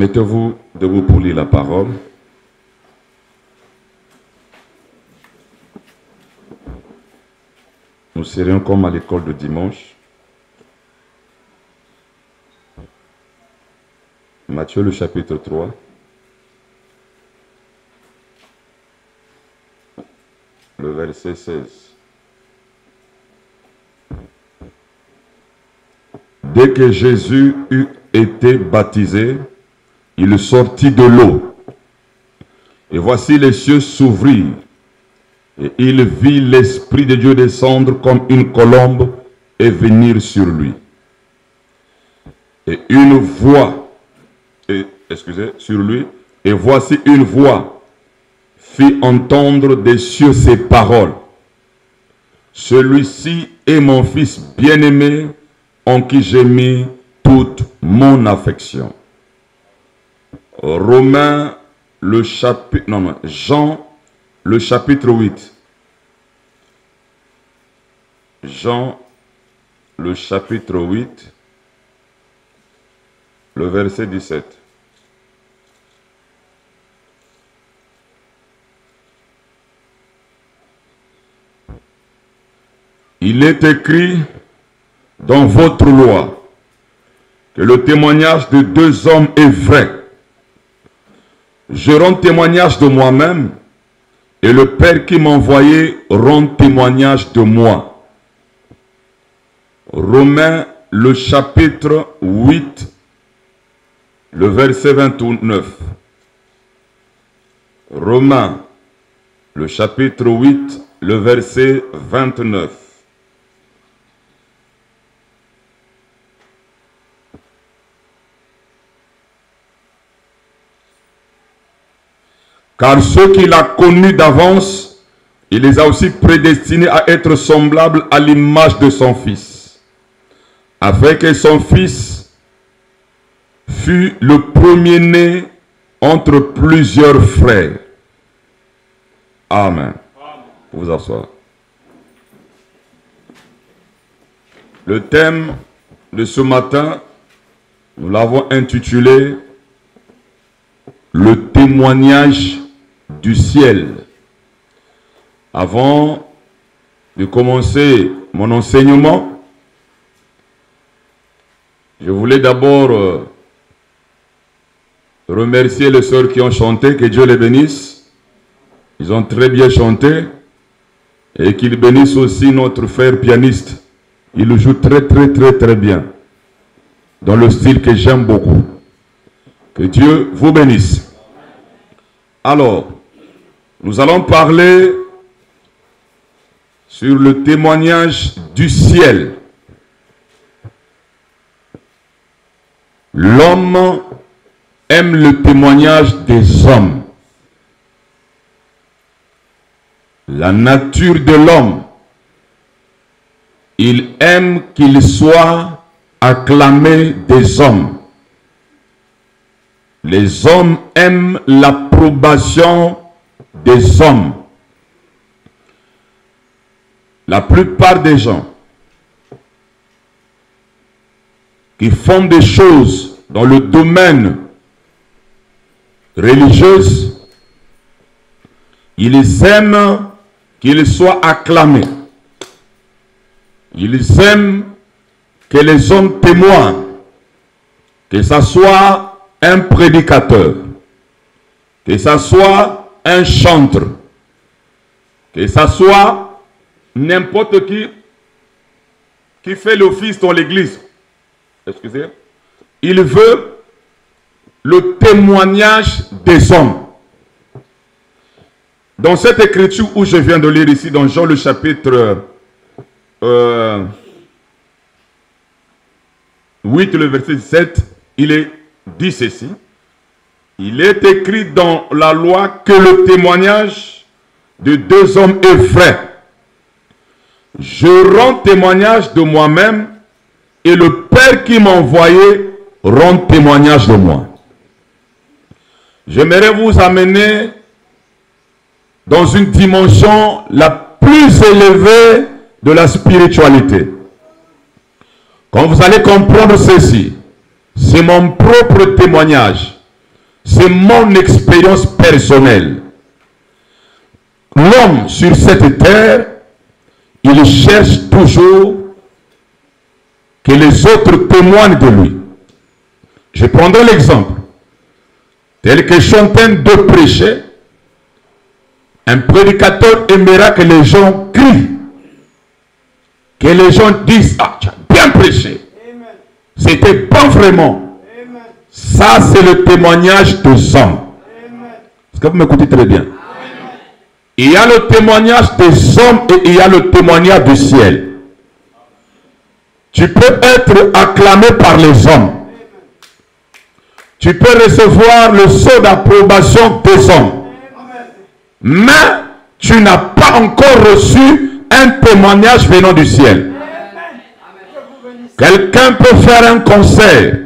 Mettez-vous debout pour lire la parole. Nous serions comme à l'école de dimanche. Matthieu le chapitre 3. Le verset 16. Dès que Jésus eut été baptisé, il sortit de l'eau. Et voici les cieux s'ouvrirent. Et il vit l'Esprit de Dieu descendre comme une colombe et venir sur lui. Et une voix, sur lui, et voici une voix fit entendre des cieux ces paroles. Celui-ci est mon Fils bien-aimé, en qui j'ai mis toute mon affection. Romains, le chapitre, Jean, le chapitre 8. Jean, le chapitre 8, le verset 17. Il est écrit dans votre loi que le témoignage de deux hommes est vrai. Je rends témoignage de moi-même et le Père qui m'a envoyé rend témoignage de moi. Romains, le chapitre 8, le verset 29. Romains, le chapitre 8, le verset 29. Car ceux qu'il a connus d'avance, il les a aussi prédestinés à être semblables à l'image de son Fils, afin que son Fils fût le premier-né entre plusieurs frères. Amen. Vous vous asseoir. Le thème de ce matin, nous l'avons intitulé « Le témoignage du ciel ». Avant de commencer mon enseignement, je voulais d'abord remercier les sœurs qui ont chanté, que Dieu les bénisse. Ils ont très bien chanté et qu'il bénisse aussi notre frère pianiste. Il le joue très bien, dans le style que j'aime beaucoup. Que Dieu vous bénisse. Alors, nous allons parler sur le témoignage du ciel. L'homme aime le témoignage des hommes. La nature de l'homme, il aime qu'il soit acclamé des hommes. Les hommes aiment l'approbation des hommes. La plupart des gens qui font des choses dans le domaine religieux, ils aiment qu'ils soient acclamés. Ils aiment que les hommes témoignent, que ce soit un prédicateur, que ce soit un chanteur, que ce soit n'importe qui fait l'office dans l'église. Excusez. Il veut le témoignage des hommes. Dans cette écriture où je viens de lire ici, dans Jean le chapitre 8, le verset 17, il est dit ceci: il est écrit dans la loi que le témoignage de deux hommes est vrai. Je rends témoignage de moi-même et le Père qui m'a envoyé rend témoignage de moi. J'aimerais vous amener dans une dimension la plus élevée de la spiritualité. Quand vous allez comprendre ceci, c'est mon propre témoignage. C'est mon expérience personnelle. L'homme sur cette terre, il cherche toujours que les autres témoignent de lui. Je prendrai l'exemple. Tel que je suis en train de prêcher, un prédicateur aimera que les gens crient. Que les gens disent, ah, tu as bien prêché. C'était pas vraiment. Amen. Ça, c'est le témoignage des hommes. Est-ce que vous m'écoutez très bien? Amen. Il y a le témoignage des hommes et il y a le témoignage du ciel. Tu peux être acclamé par les hommes. Tu peux recevoir le sceau d'approbation des hommes. Mais tu n'as pas encore reçu un témoignage venant du ciel. Quelqu'un peut faire un concert.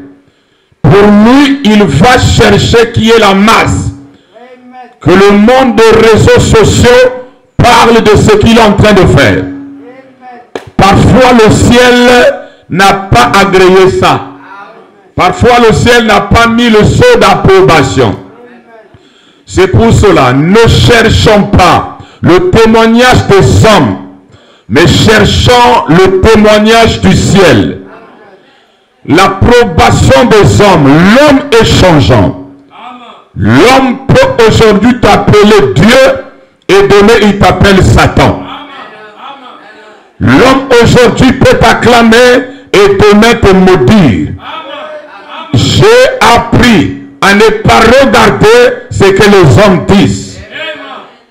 Pour lui, il va chercher qui est la masse. Que le monde des réseaux sociaux parle de ce qu'il est en train de faire. Parfois, le ciel n'a pas agréé ça. Parfois, le ciel n'a pas mis le sceau d'approbation. C'est pour cela, ne cherchons pas le témoignage des hommes, mais cherchons le témoignage du ciel. L'approbation des hommes, l'homme est changeant. L'homme peut aujourd'hui t'appeler Dieu et demain il t'appelle Satan. L'homme aujourd'hui peut t'acclamer et demain te maudire. J'ai appris à ne pas regarder ce que les hommes disent.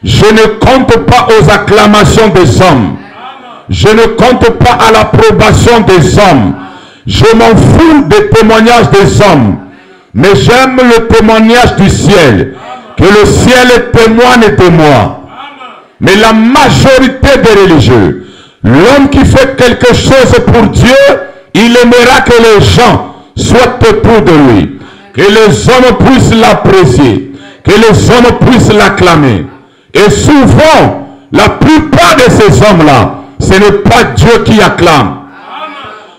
Je ne compte pas aux acclamations des hommes. Je ne compte pas à l'approbation des hommes. Je m'en fous des témoignages des hommes. Mais j'aime le témoignage du ciel. Que le ciel témoigne de moi. Mais la majorité des religieux, l'homme qui fait quelque chose pour Dieu, il aimera que les gens soient autour de lui. Que les hommes puissent l'apprécier. Que les hommes puissent l'acclamer. Et souvent, la plupart de ces hommes-là, ce n'est pas Dieu qui acclame.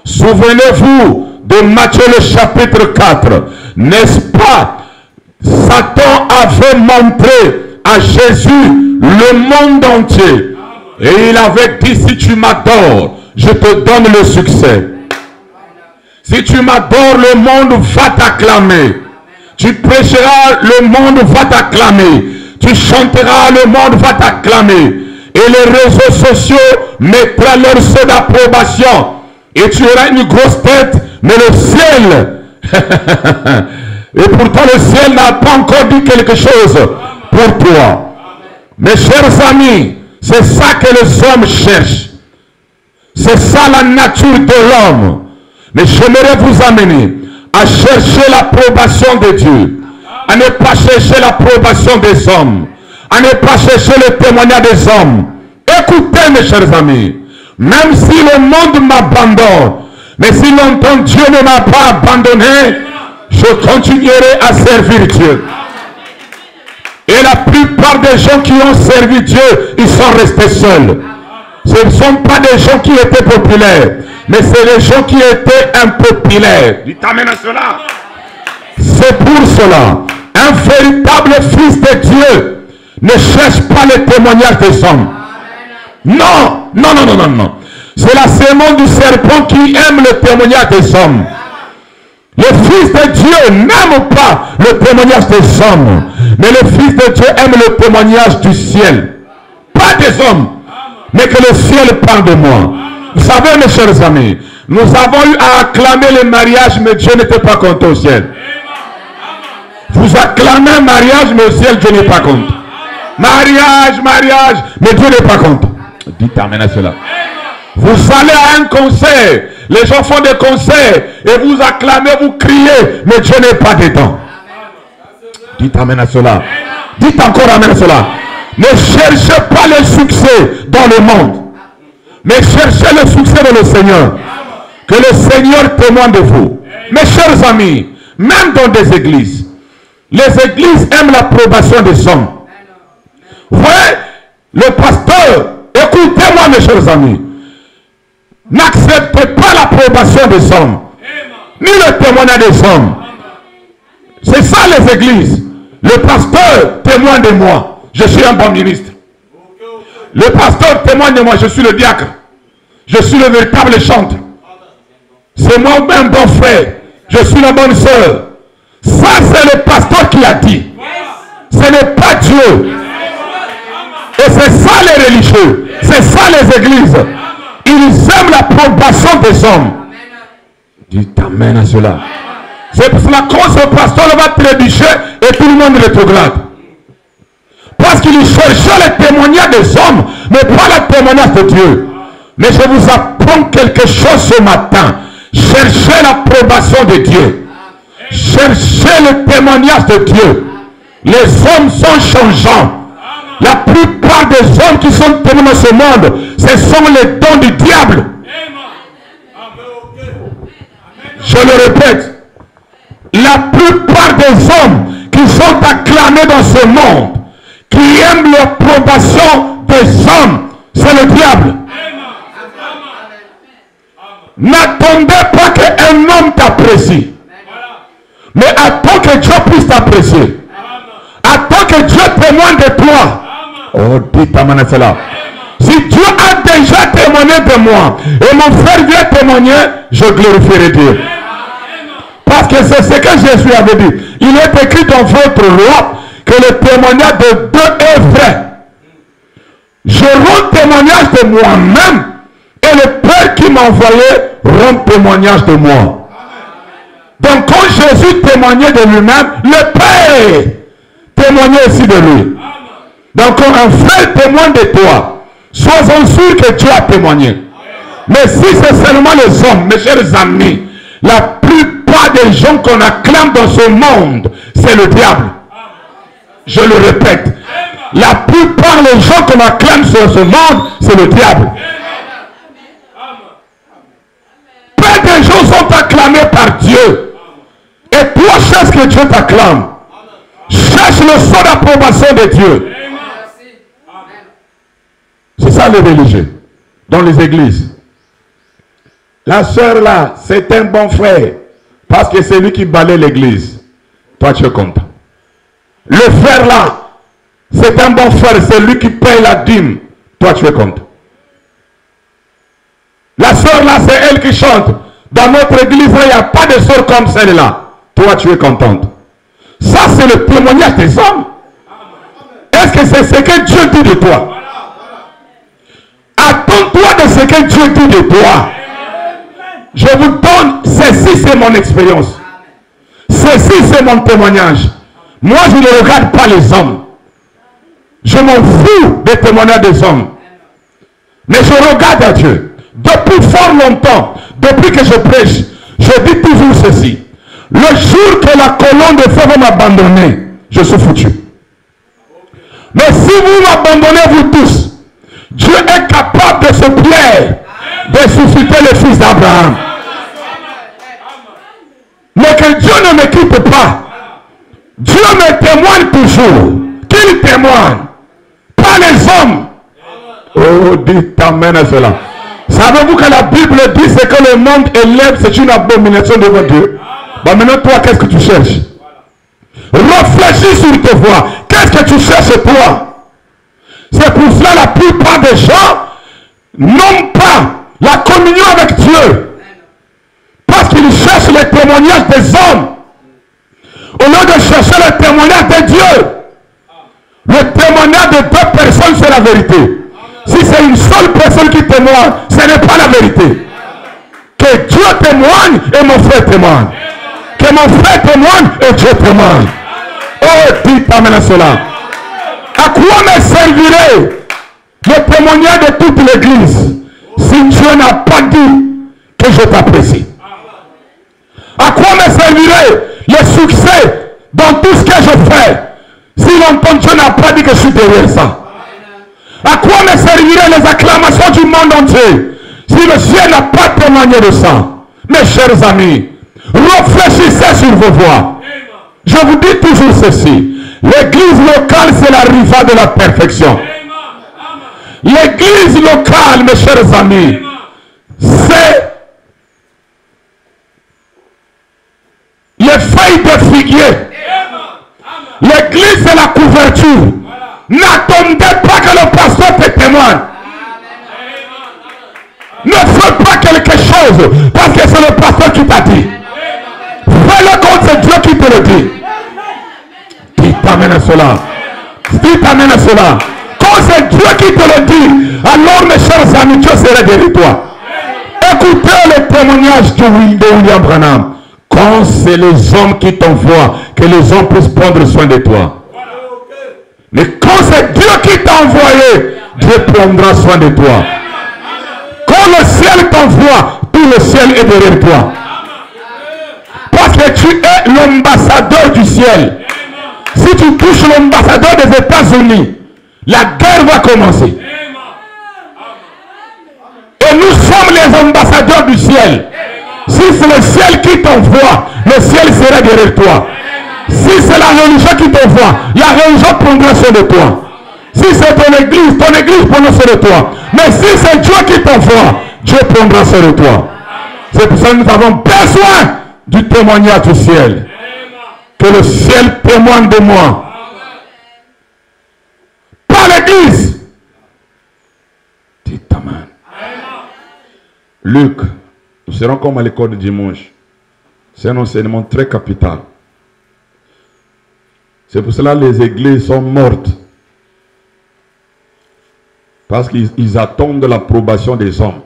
Souvenez-vous de Matthieu le chapitre 4. N'est-ce pas? Satan avait montré à Jésus le monde entier. Et il avait dit, si tu m'adores, je te donne le succès. Si tu m'adores, le monde va t'acclamer. Tu prêcheras, le monde va t'acclamer. Tu chanteras, le monde va t'acclamer. Et les réseaux sociaux mettront leur sceau d'approbation. Et tu auras une grosse tête, mais le ciel, et pourtant le ciel n'a pas encore dit quelque chose pour toi. Mes chers amis, c'est ça que les hommes cherchent. C'est ça la nature de l'homme. Mais j'aimerais vous amener à chercher l'approbation de Dieu, à ne pas chercher l'approbation des hommes, à ne pas chercher le témoignage des hommes. Écoutez mes chers amis, même si le monde m'abandonne, mais si longtemps Dieu ne m'a pas abandonné, je continuerai à servir Dieu. Et la plupart des gens qui ont servi Dieu, ils sont restés seuls. Ce ne sont pas des gens qui étaient populaires, mais c'est les gens qui étaient impopulaires. Dites amen à cela. C'est pour cela, un véritable fils de Dieu ne cherche pas le témoignage des hommes. Non, non, non, non, non, non. C'est la sémence du serpent qui aime le témoignage des hommes. Le Fils de Dieu n'aime pas le témoignage des hommes, mais le Fils de Dieu aime le témoignage du ciel. Pas des hommes, mais que le ciel parle de moi. Vous savez, mes chers amis, nous avons eu à acclamer le mariage, mais Dieu n'était pas content au ciel. Vous acclamez un mariage, mais au ciel, Dieu n'est pas content. Mariage, mariage, mais Dieu n'est pas content. Dites amen à cela. Vous allez à un concert, les gens font des concerts, et vous acclamez, vous criez, mais Dieu n'est pas dedans. Dites amen à cela. Dites encore amen à cela. Ne cherchez pas le succès dans le monde, mais cherchez le succès dans le Seigneur. Que le Seigneur témoigne de vous. Mes chers amis, même dans des églises, les églises aiment l'approbation des hommes. Vous voyez, le pasteur, écoutez-moi mes chers amis, n'acceptez pas l'approbation des hommes, ni le témoignage des hommes. C'est ça les églises. Le pasteur témoigne de moi. Je suis un bon ministre. Le pasteur témoigne de moi. Je suis le diacre. Je suis le véritable chantre. C'est moi un bon frère. Je suis la bonne sœur. Ça, c'est le pasteur qui a dit. Ce n'est pas Dieu. Et c'est ça les religieux. C'est ça les églises. Ils aiment l'approbation des hommes. Dites amen à cela. C'est pour cela que ce pasteur va trébucher et tout le monde rétrograde. Parce qu'il cherchait le témoignage des hommes, mais pas le témoignage de Dieu. Mais je vous apprends quelque chose ce matin. Cherchez l'approbation de Dieu. Cherchez le témoignage de Dieu. Les hommes sont changeants. La plupart des hommes qui sont témoins dans ce monde, ce sont les dons du diable. Je le répète. La plupart des hommes qui sont acclamés dans ce monde, qui aiment l'approbation des hommes, c'est le diable. N'attendez pas qu'un homme t'apprécie. Mais attends que Dieu puisse t'apprécier. Attends que Dieu témoigne de toi. Oh, dites amen à cela. Si Dieu a déjà témoigné de moi, et mon frère vient témoigner, je glorifierai Dieu. Parce que c'est ce que Jésus avait dit. Il est écrit dans votre loi que le témoignage de deux est vrai. Je rends témoignage de moi-même et le Père qui m'a envoyé rend témoignage de moi. Donc quand Jésus témoignait de lui-même, le Père témoignait aussi de lui. Donc quand un frère témoigne de toi, sois-en sûr que Dieu a témoigné. Mais si c'est seulement les hommes, mes chers amis, la plupart des gens qu'on acclame dans ce monde, c'est le diable. Je le répète. La plupart des gens qu'on acclame sur ce monde, c'est le diable. Peu de gens sont acclamés par Dieu. Et toi, cherche que Dieu t'acclame. Cherche le son d'approbation de Dieu. C'est ça les religieux. Dans les églises. La sœur là, c'est un bon frère. Parce que c'est lui qui balaye l'église. Toi, tu es content. Le frère là, c'est un bon frère. C'est lui qui paye la dîme. Toi, tu es content. La sœur là, c'est elle qui chante. Dans notre église, il n'y a pas de sœur comme celle-là. Toi, tu es contente. Ça, c'est le témoignage des hommes. Est-ce que c'est ce que Dieu dit de toi? Attends-toi de ce que Dieu dit de toi. Je vous donne, ceci c'est mon expérience. Ceci c'est mon témoignage. Moi, je ne regarde pas les hommes. Je m'en fous des témoignages des hommes. Mais je regarde à Dieu. Depuis fort longtemps, depuis que je prêche, je dis toujours ceci. Le jour que la colonne de feu va m'abandonner, je suis foutu. Mais si vous m'abandonnez, vous tous, Dieu est capable de se plaire de susciter le fils d'Abraham. Mais que Dieu ne me quitte pas. Dieu me témoigne toujours. Qu'il témoigne. Pas les hommes. Oh, dites amen à cela. Savez-vous que la Bible dit c'est que le monde élève, c'est une abomination devant Dieu. Bon, maintenant toi, qu'est-ce que tu cherches? Réfléchis sur tes voies. Qu'est-ce que tu cherches toi? C'est pour cela la plupart des gens n'ont pas la communion avec Dieu. Parce qu'ils cherchent le témoignage des hommes. Au lieu de chercher le témoignage de Dieu. Le témoignage de deux personnes, c'est la vérité. Si c'est une seule personne qui témoigne, ce n'est pas la vérité. Que Dieu témoigne et mon frère témoigne. Que mon frère témoigne et Dieu témoigne. Oh, dites amen à cela. À quoi me servirait le témoignage de toute l'église si Dieu n'a pas dit que je t'apprécie? À quoi me servirait le succès dans tout ce que je fais si longtemps Dieu n'a pas dit que je suis derrière ça? À quoi me serviraient les acclamations du monde entier si le ciel n'a pas témoigné de ça? Mes chers amis, réfléchissez sur vos voies. Je vous dis toujours ceci. L'église locale, c'est la rivale de la perfection. L'église locale, mes chers amis, c'est les feuilles de figuier l'ouverture. N'attendez pas que le pasteur te témoigne. Ne fais pas quelque chose parce que c'est le pasteur qui t'a dit. Fais-le quand c'est Dieu qui te le dit. Qui t'amène à cela? Qui t'amène à cela? Quand c'est Dieu qui te le dit, alors mes chers amis, Dieu sera derrière toi. Écoutez le témoignage de William Branham. Quand c'est les hommes qui t'envoient, que les hommes puissent prendre soin de toi. Mais quand c'est Dieu qui t'a envoyé, Dieu prendra soin de toi. Quand le ciel t'envoie, tout le ciel est derrière toi. Parce que tu es l'ambassadeur du ciel. Si tu touches l'ambassadeur des États-Unis, la guerre va commencer. Et nous sommes les ambassadeurs du ciel. Si c'est le ciel qui t'envoie, le ciel sera derrière toi. Si c'est la religion qui t'envoie, la religion prendra soin de toi. Si c'est ton église prendra soin de toi. Mais si c'est Dieu qui t'envoie, Dieu prendra soin de toi. C'est pour ça que nous avons besoin du témoignage du ciel. Que le ciel témoigne de moi. Pas l'église. Dites amen. Luc, nous serons comme à l'école de dimanche. C'est un enseignement très capital. C'est pour cela que les églises sont mortes. Parce qu'ils attendent l'approbation des hommes.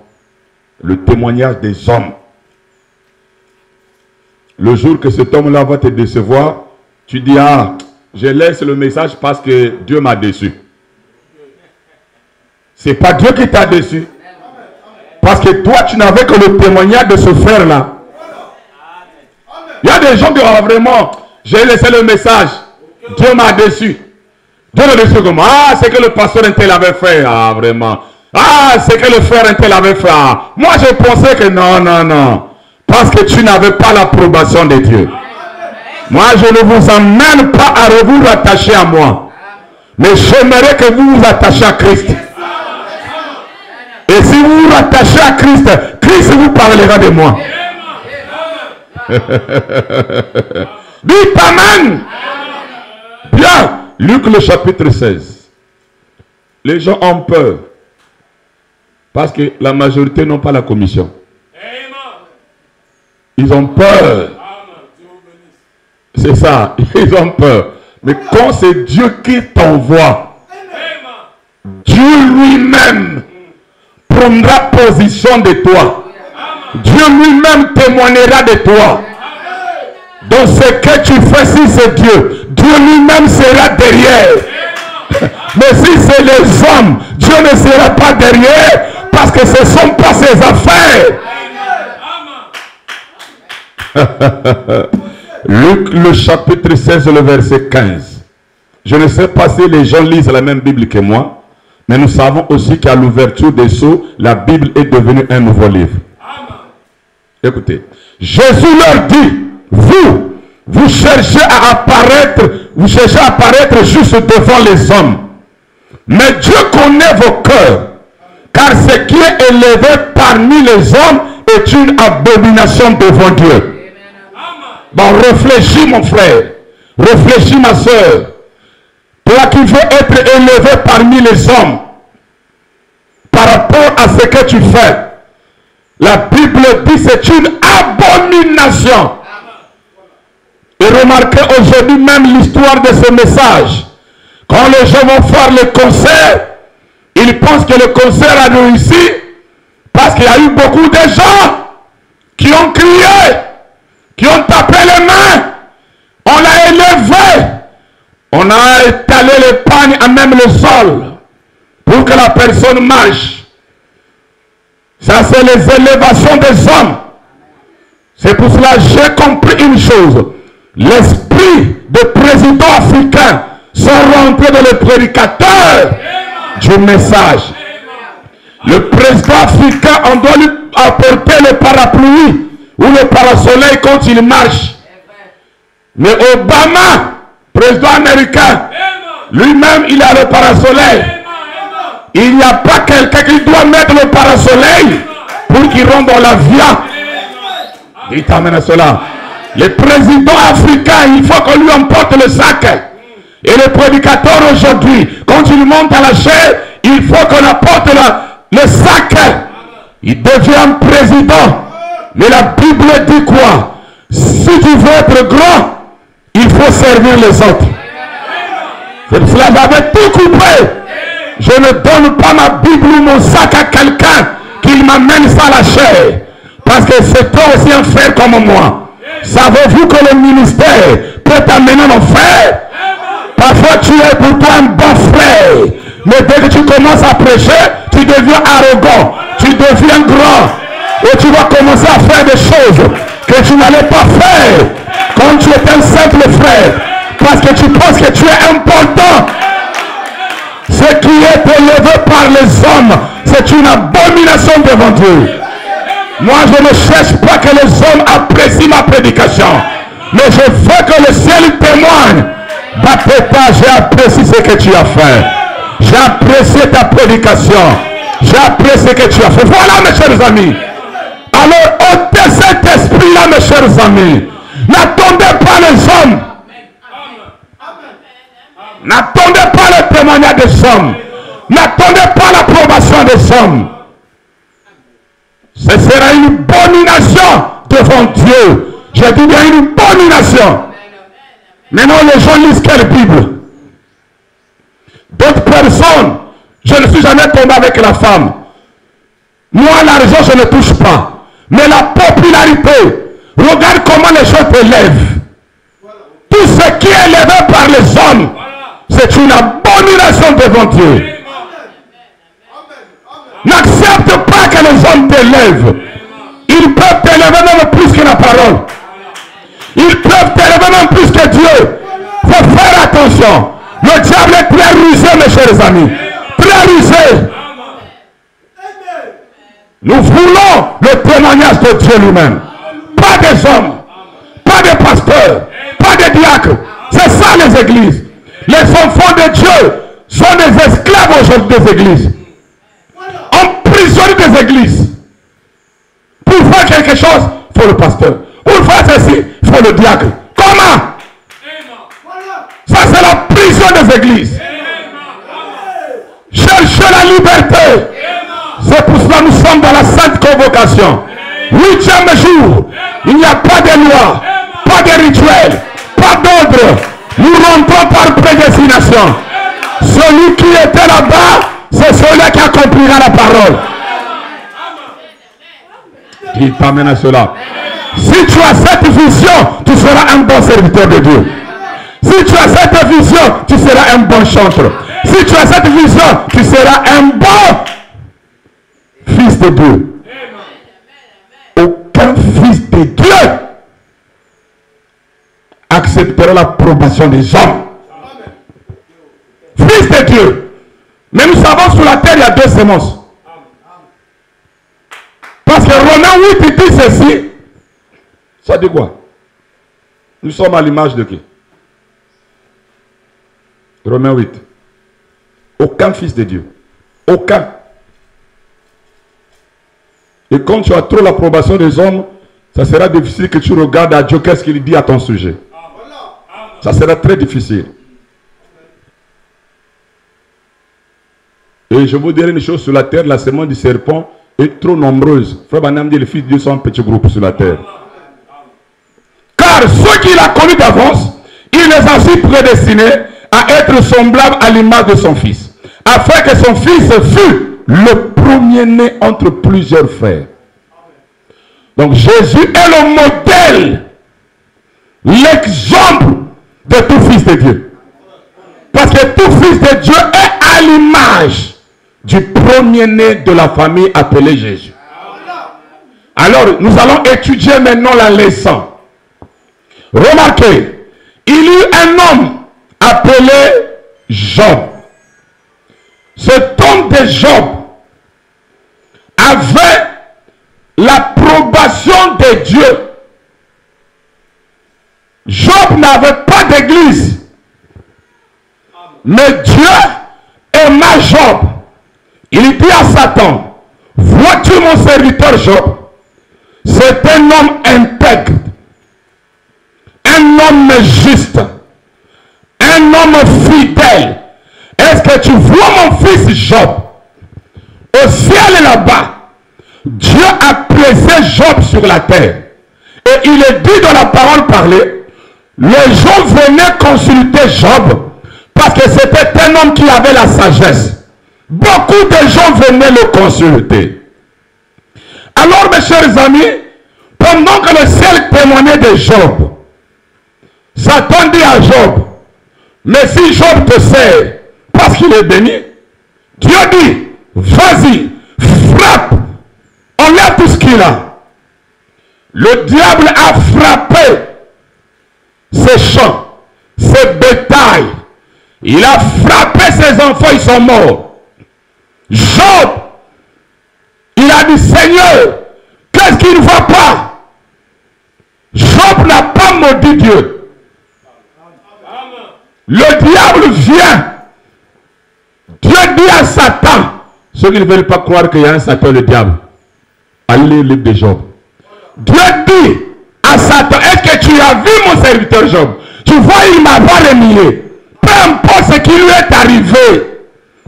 Le témoignage des hommes. Le jour que cet homme-là va te décevoir, tu dis, ah, je laisse le message parce que Dieu m'a déçu. Ce n'est pas Dieu qui t'a déçu. Parce que toi, tu n'avais que le témoignage de ce frère-là. Il y a des gens qui ont vraiment, j'ai laissé le message. Dieu m'a déçu. Dieu m'a déçu comment? Ah, c'est que le pasteur Intel avait fait. Ah, vraiment. Ah, c'est que le frère Intel avait fait. Ah. Moi, je pensais que non, non, non. Parce que tu n'avais pas l'approbation de Dieu. Moi, je ne vous emmène pas à vous rattacher à moi. Mais j'aimerais que vous vous attachiez à Christ. Et si vous vous rattachez à Christ, Christ vous parlera de moi. Dites amen. Bien. Luc le chapitre 16. Les gens ont peur. Parce que la majorité n'ont pas la commission. Ils ont peur. C'est ça. Ils ont peur. Mais quand c'est Dieu qui t'envoie, Dieu lui-même prendra position de toi. Dieu lui-même témoignera de toi. Dans ce que tu fais, si c'est Dieu, Dieu lui-même sera derrière. Mais si c'est les hommes, Dieu ne sera pas derrière parce que ce ne sont pas ses affaires. Luc le chapitre 16, le verset 15. Je ne sais pas si les gens lisent la même Bible que moi, mais nous savons aussi qu'à l'ouverture des sceaux, la Bible est devenue un nouveau livre. Écoutez, Jésus leur dit, vous cherchez à apparaître juste devant les hommes. Mais Dieu connaît vos cœurs, car ce qui est élevé parmi les hommes est une abomination devant Dieu. Bon, réfléchis mon frère, réfléchis ma soeur. Toi qui veux être élevé parmi les hommes, par rapport à ce que tu fais, la Bible dit c'est une abomination. Et remarquez aujourd'hui même l'histoire de ce message. Quand les gens vont faire le concert, ils pensent que le concert a réussi parce qu'il y a eu beaucoup de gens qui ont crié, qui ont tapé les mains. On l'a élevé. On a étalé les pagnes à même le sol pour que la personne marche. Ça, c'est les élévations des hommes. C'est pour cela que j'ai compris une chose. L'esprit des présidents africains sont rentrés dans le prédicateur du message. Le président africain, on doit lui apporter le parapluie ou le parasoleil quand il marche. Mais Obama, président américain, lui-même, il a le parasoleil. Il n'y a pas quelqu'un qui doit mettre le parasoleil pour qu'il rentre dans l'avion. Il t'amène à cela. Les présidents africains, il faut qu'on lui emporte le sac. Et le prédicateur aujourd'hui, quand il monte à la chair, il faut qu'on apporte le sac. Il devient président. Mais la Bible dit quoi? Si tu veux être grand, il faut servir les autres. C'est pour cela que j'avais tout coupé. Je ne donne pas ma Bible ou mon sac à quelqu'un qu'il m'amène ça à la chair. Parce que c'est toi aussi un frère comme moi. Savez-vous que le ministère peut t'amener en enfer? Parfois tu es pour toi un bon frère. Mais dès que tu commences à prêcher, tu deviens arrogant. Tu deviens grand. Et tu vas commencer à faire des choses que tu n'allais pas faire quand tu étais un simple frère. Parce que tu penses que tu es important. Ce qui est élevé par les hommes, c'est une abomination devant Dieu. Moi, je ne cherche pas que les hommes apprécient ma prédication. Mais je veux que le ciel témoigne. Baptêta, j'ai apprécié ce que tu as fait. J'ai apprécié ta prédication. J'ai apprécié ce que tu as fait. Voilà, mes chers amis. Alors, ôtez cet esprit-là, mes chers amis. N'attendez pas les hommes. N'attendez pas le témoignage des hommes. N'attendez pas l'approbation des hommes. Ce sera une abomination devant Dieu. Je dis bien une abomination. Maintenant, les gens lisent quelle Bible? D'autres personnes, je ne suis jamais tombé avec la femme. Moi, l'argent, je ne touche pas. Mais la popularité, regarde comment les gens t'élèvent. Tout ce qui est élevé par les hommes, c'est une abomination devant Dieu. N'accepte pas que les hommes t'élèvent. Ils peuvent t'élever même plus que la parole. Ils peuvent t'élever même plus que Dieu. Il faut faire attention. Le diable est très rusé, mes chers amis. Très rusé. Nous voulons le témoignage de Dieu lui-même. Pas des hommes. Pas des pasteurs. Pas des diacres. C'est ça les églises. Les enfants de Dieu sont des esclaves aujourd'hui des églises. Emprisonnés des églises. Pour faire quelque chose, il faut le pasteur. Pour faire ceci, il faut le diacre. Comment? Ça, c'est la prison des églises. Cherchez la liberté. C'est pour cela que nous sommes dans la sainte convocation. 8e jour. Il n'y a pas de loi, pas de rituel, pas d'ordre. Nous rentrons par prédestination. Celui qui était là-bas, c'est celui qui accomplira la parole. Il t'amène à cela. Si tu as cette vision, tu seras un bon serviteur de Dieu. Si tu as cette vision, tu seras un bon chanteur. Si tu as cette vision, tu seras un bon fils de Dieu. Aucun fils de Dieu acceptera l'approbation des hommes. Fils de Dieu. Mais nous savons sur la terre, il y a 2 semences. Parce que Romains 8 dit ceci. Ça dit quoi? Nous sommes à l'image de qui? Romains 8. Aucun fils de Dieu. Aucun. Et quand tu as trop l'approbation des hommes, ça sera difficile que tu regardes à Dieu qu'est-ce qu'il dit à ton sujet. Ça sera très difficile. Et je vous dirai une chose sur la terre, la semence du serpent est trop nombreuse. Frère Banam dit, les fils de Dieu sont un petit groupe sur la terre. Car ceux qu'il a connus d'avance, il les a aussi prédestinés à être semblables à l'image de son fils, afin que son fils fût le premier-né entre plusieurs frères. Donc Jésus est le modèle, l'exemple de tout fils de Dieu. Parce que tout fils de Dieu est à l'image du premier-né de la famille appelée Jésus. Alors, nous allons étudier maintenant la leçon. Remarquez, il y eut un homme appelé Job. Cet homme de Job avait l'approbation de Dieu. Job n'avait pas d'église. Mais Dieu aima Job. Il dit à Satan, vois-tu mon serviteur Job? C'est un homme intègre, un homme juste, un homme fidèle. Est-ce que tu vois mon fils Job? Au ciel là-bas, Dieu a placé Job sur la terre. Et il est dit dans la parole parlée, les gens venaient consulter Job parce que c'était un homme qui avait la sagesse. Beaucoup de gens venaient le consulter. Alors mes chers amis, pendant que le ciel témoignait de Job, Satan dit à Job, mais si Job te sert parce qu'il est béni, Dieu dit, vas-y, frappe, enlève tout ce qu'il a. Le diable a frappé ses champs, ses bétails. Il a frappé ses enfants, ils sont morts. Job, il a dit, Seigneur, qu'est-ce qui ne va pas? Job n'a pas maudit Dieu. Le diable vient. Dieu dit à Satan, ceux qui ne veulent pas croire qu'il y a un Satan, le diable, allez lire le livre de Job. Dieu dit à Satan, est-ce que tu as vu mon serviteur Job? Tu vois, il m'a pas renié. Peu importe ce qui lui est arrivé,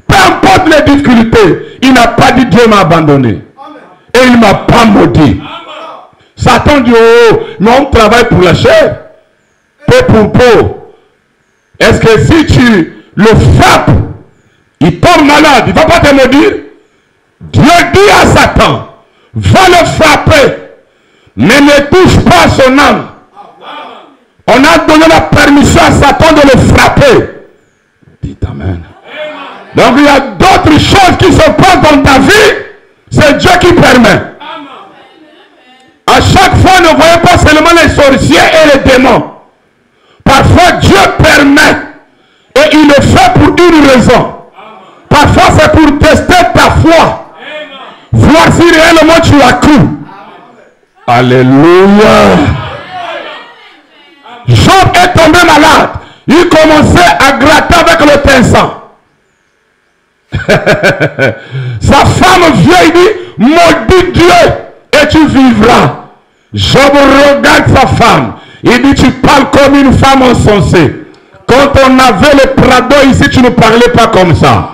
peu importe les difficultés, il n'a pas dit Dieu m'a abandonné. Et il ne m'a pas maudit. Satan dit, oh, mais on travaille pour la chair. Peau pour peau. Est-ce que si tu le frappes, il tombe malade, il ne va pas te maudire? Dieu dit à Satan, va le frapper, mais ne touche pas son âme. On a donné la permission à Satan de le frapper. Dites Amen. Donc il y a d'autres choses qui se passent dans ta vie, c'est Dieu qui permet. À chaque fois, ne voyez pas seulement les sorciers et les démons. Parfois, Dieu permet et il le fait pour une raison. Parfois, c'est pour tester ta foi. Voir si réellement tu as cru. Alléluia. Job est tombé malade. Il commençait à gratter avec le pinceau. Sa femme vient et dit, maudit Dieu et tu vivras. Job regarde sa femme. Il dit, tu parles comme une femme insensée. Quand on avait le Prado ici, tu ne parlais pas comme ça.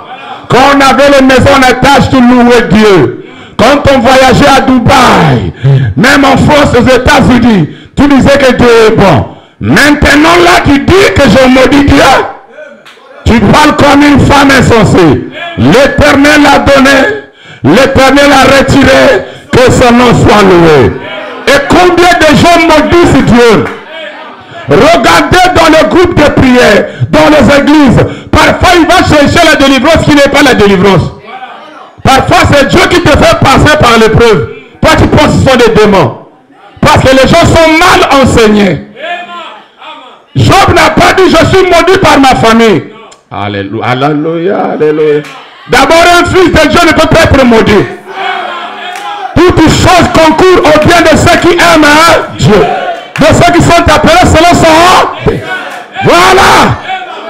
Quand on avait les maisons en étage, tu louais Dieu. Quand on voyageait à Dubaï, même en France, aux États-Unis, tu disais que Dieu est bon. Maintenant là, tu dis que je maudis Dieu. Tu parles comme une femme insensée. L'Éternel a donné, l'Éternel a retiré, que son nom soit loué. Et combien de gens maudissent Dieu? Regardez dans le groupe de prière, dans les églises. Parfois, il va chercher la délivrance qui n'est pas la délivrance. Parfois, c'est Dieu qui te fait passer par l'épreuve. Toi, tu penses que ce sont des démons. Parce que les gens sont mal enseignés. Job n'a pas dit, je suis maudit par ma famille. Alléluia, alléluia, alléluia. D'abord, un fils de Dieu ne peut pas être maudit. Toutes choses concourent au bien de ceux qui aiment Dieu. De ceux qui sont appelés selon son. Voilà.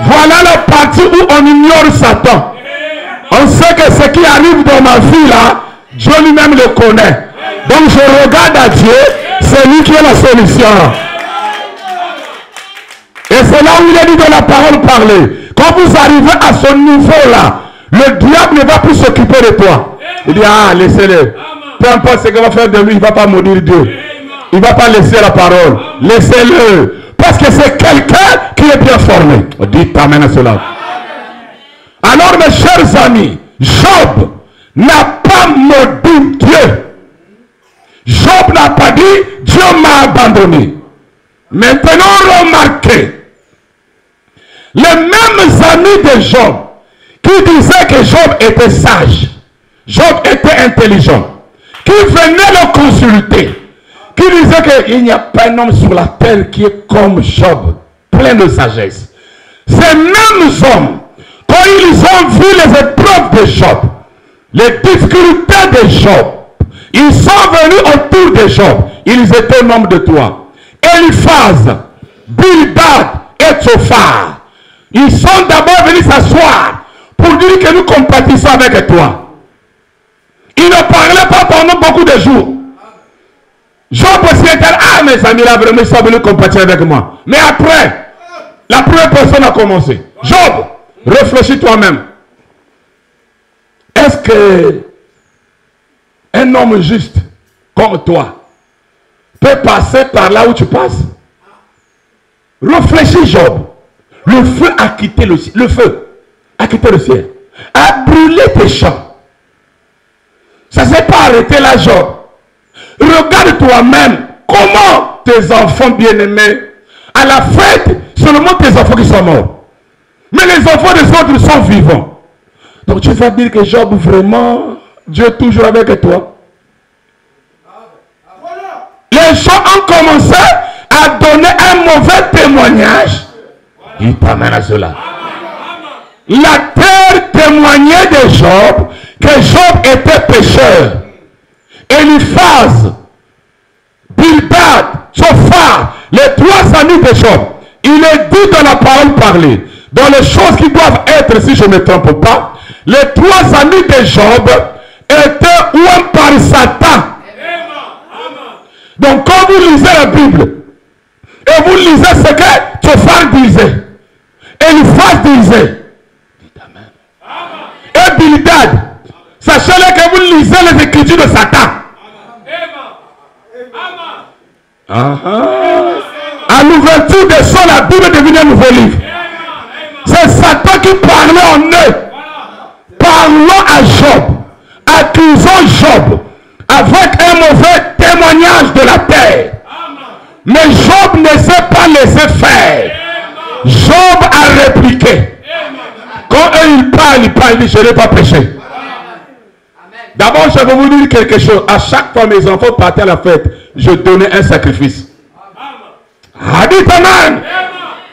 Voilà la partie où on ignore Satan. On sait que ce qui arrive dans ma vie là, Dieu lui-même le connaît. Donc je regarde à Dieu, c'est lui qui est la solution. Et c'est là où il est dit dans la parole parlée. Quand vous arrivez à ce niveau là, le diable ne va plus s'occuper de toi. Il dit, ah, laissez-le. Peu importe ce qu'il va faire de lui, il ne va pas maudire Dieu. Il ne va pas laisser la parole. Laissez-le. Parce que c'est quelqu'un qui est bien formé. Dites amen à cela. Alors mes chers amis, Job n'a pas maudit Dieu. Job n'a pas dit, Dieu m'a abandonné. Maintenant remarquez, les mêmes amis de Job qui disaient que Job était sage, Job était intelligent, qui venaient le consulter, qui disaient qu'il n'y a pas un homme sur la terre qui est comme Job, plein de sagesse. Ces mêmes hommes, quand ils ont vu les épreuves de Job, les difficultés de Job, ils sont venus autour de Job. Ils étaient membres de toi. Eliphaz, Bildad et Tsophar. Ils sont d'abord venus s'asseoir pour dire que nous compatissons avec toi. Ils ne parlaient pas pendant beaucoup de jours. Job aussi était là, ah mes amis là vraiment ils sont venus compatir avec moi. Mais après, la première personne a commencé. Job, réfléchis toi-même. Est-ce que un homme juste comme toi peut passer par là où tu passes? Réfléchis, Job. Le feu a quitté le ciel. Le feu a quitté le ciel. A brûlé tes champs. Ça ne s'est pas arrêté là, Job. Regarde toi-même comment tes enfants bien-aimés, à la fête, seulement tes enfants qui sont morts. Mais les enfants des autres sont vivants. Donc tu vas dire que Job, vraiment, Dieu est toujours avec toi. Les gens ont commencé à donner un mauvais témoignage. Il t'amène à cela. La terre témoignait de Job que Job était pécheur. Eliphaz, Bildad, Zophar, les trois amis de Job, il est dit dans la parole parlée, dans les choses qui doivent être, si je ne me trompe pas, les trois amis de Job étaient oués par Satan. Donc quand vous lisez la Bible, et vous lisez ce que Zophar disait, Eliphaz disait, et Bildad, sachez-le que vous lisez les écritures de Satan. À l'ouverture des sons, la Bible devient un nouveau livre. C'est Satan qui parlait en eux. Parlons à Job, accusons Job avec un mauvais témoignage de la terre. Mais Job ne s'est pas laissé faire. Job a répliqué. Quand il parle, il dit, je n'ai pas péché. D'abord, je vais vous dire quelque chose. À chaque fois mes enfants partaient à la fête, je donnais un sacrifice. Dites amen.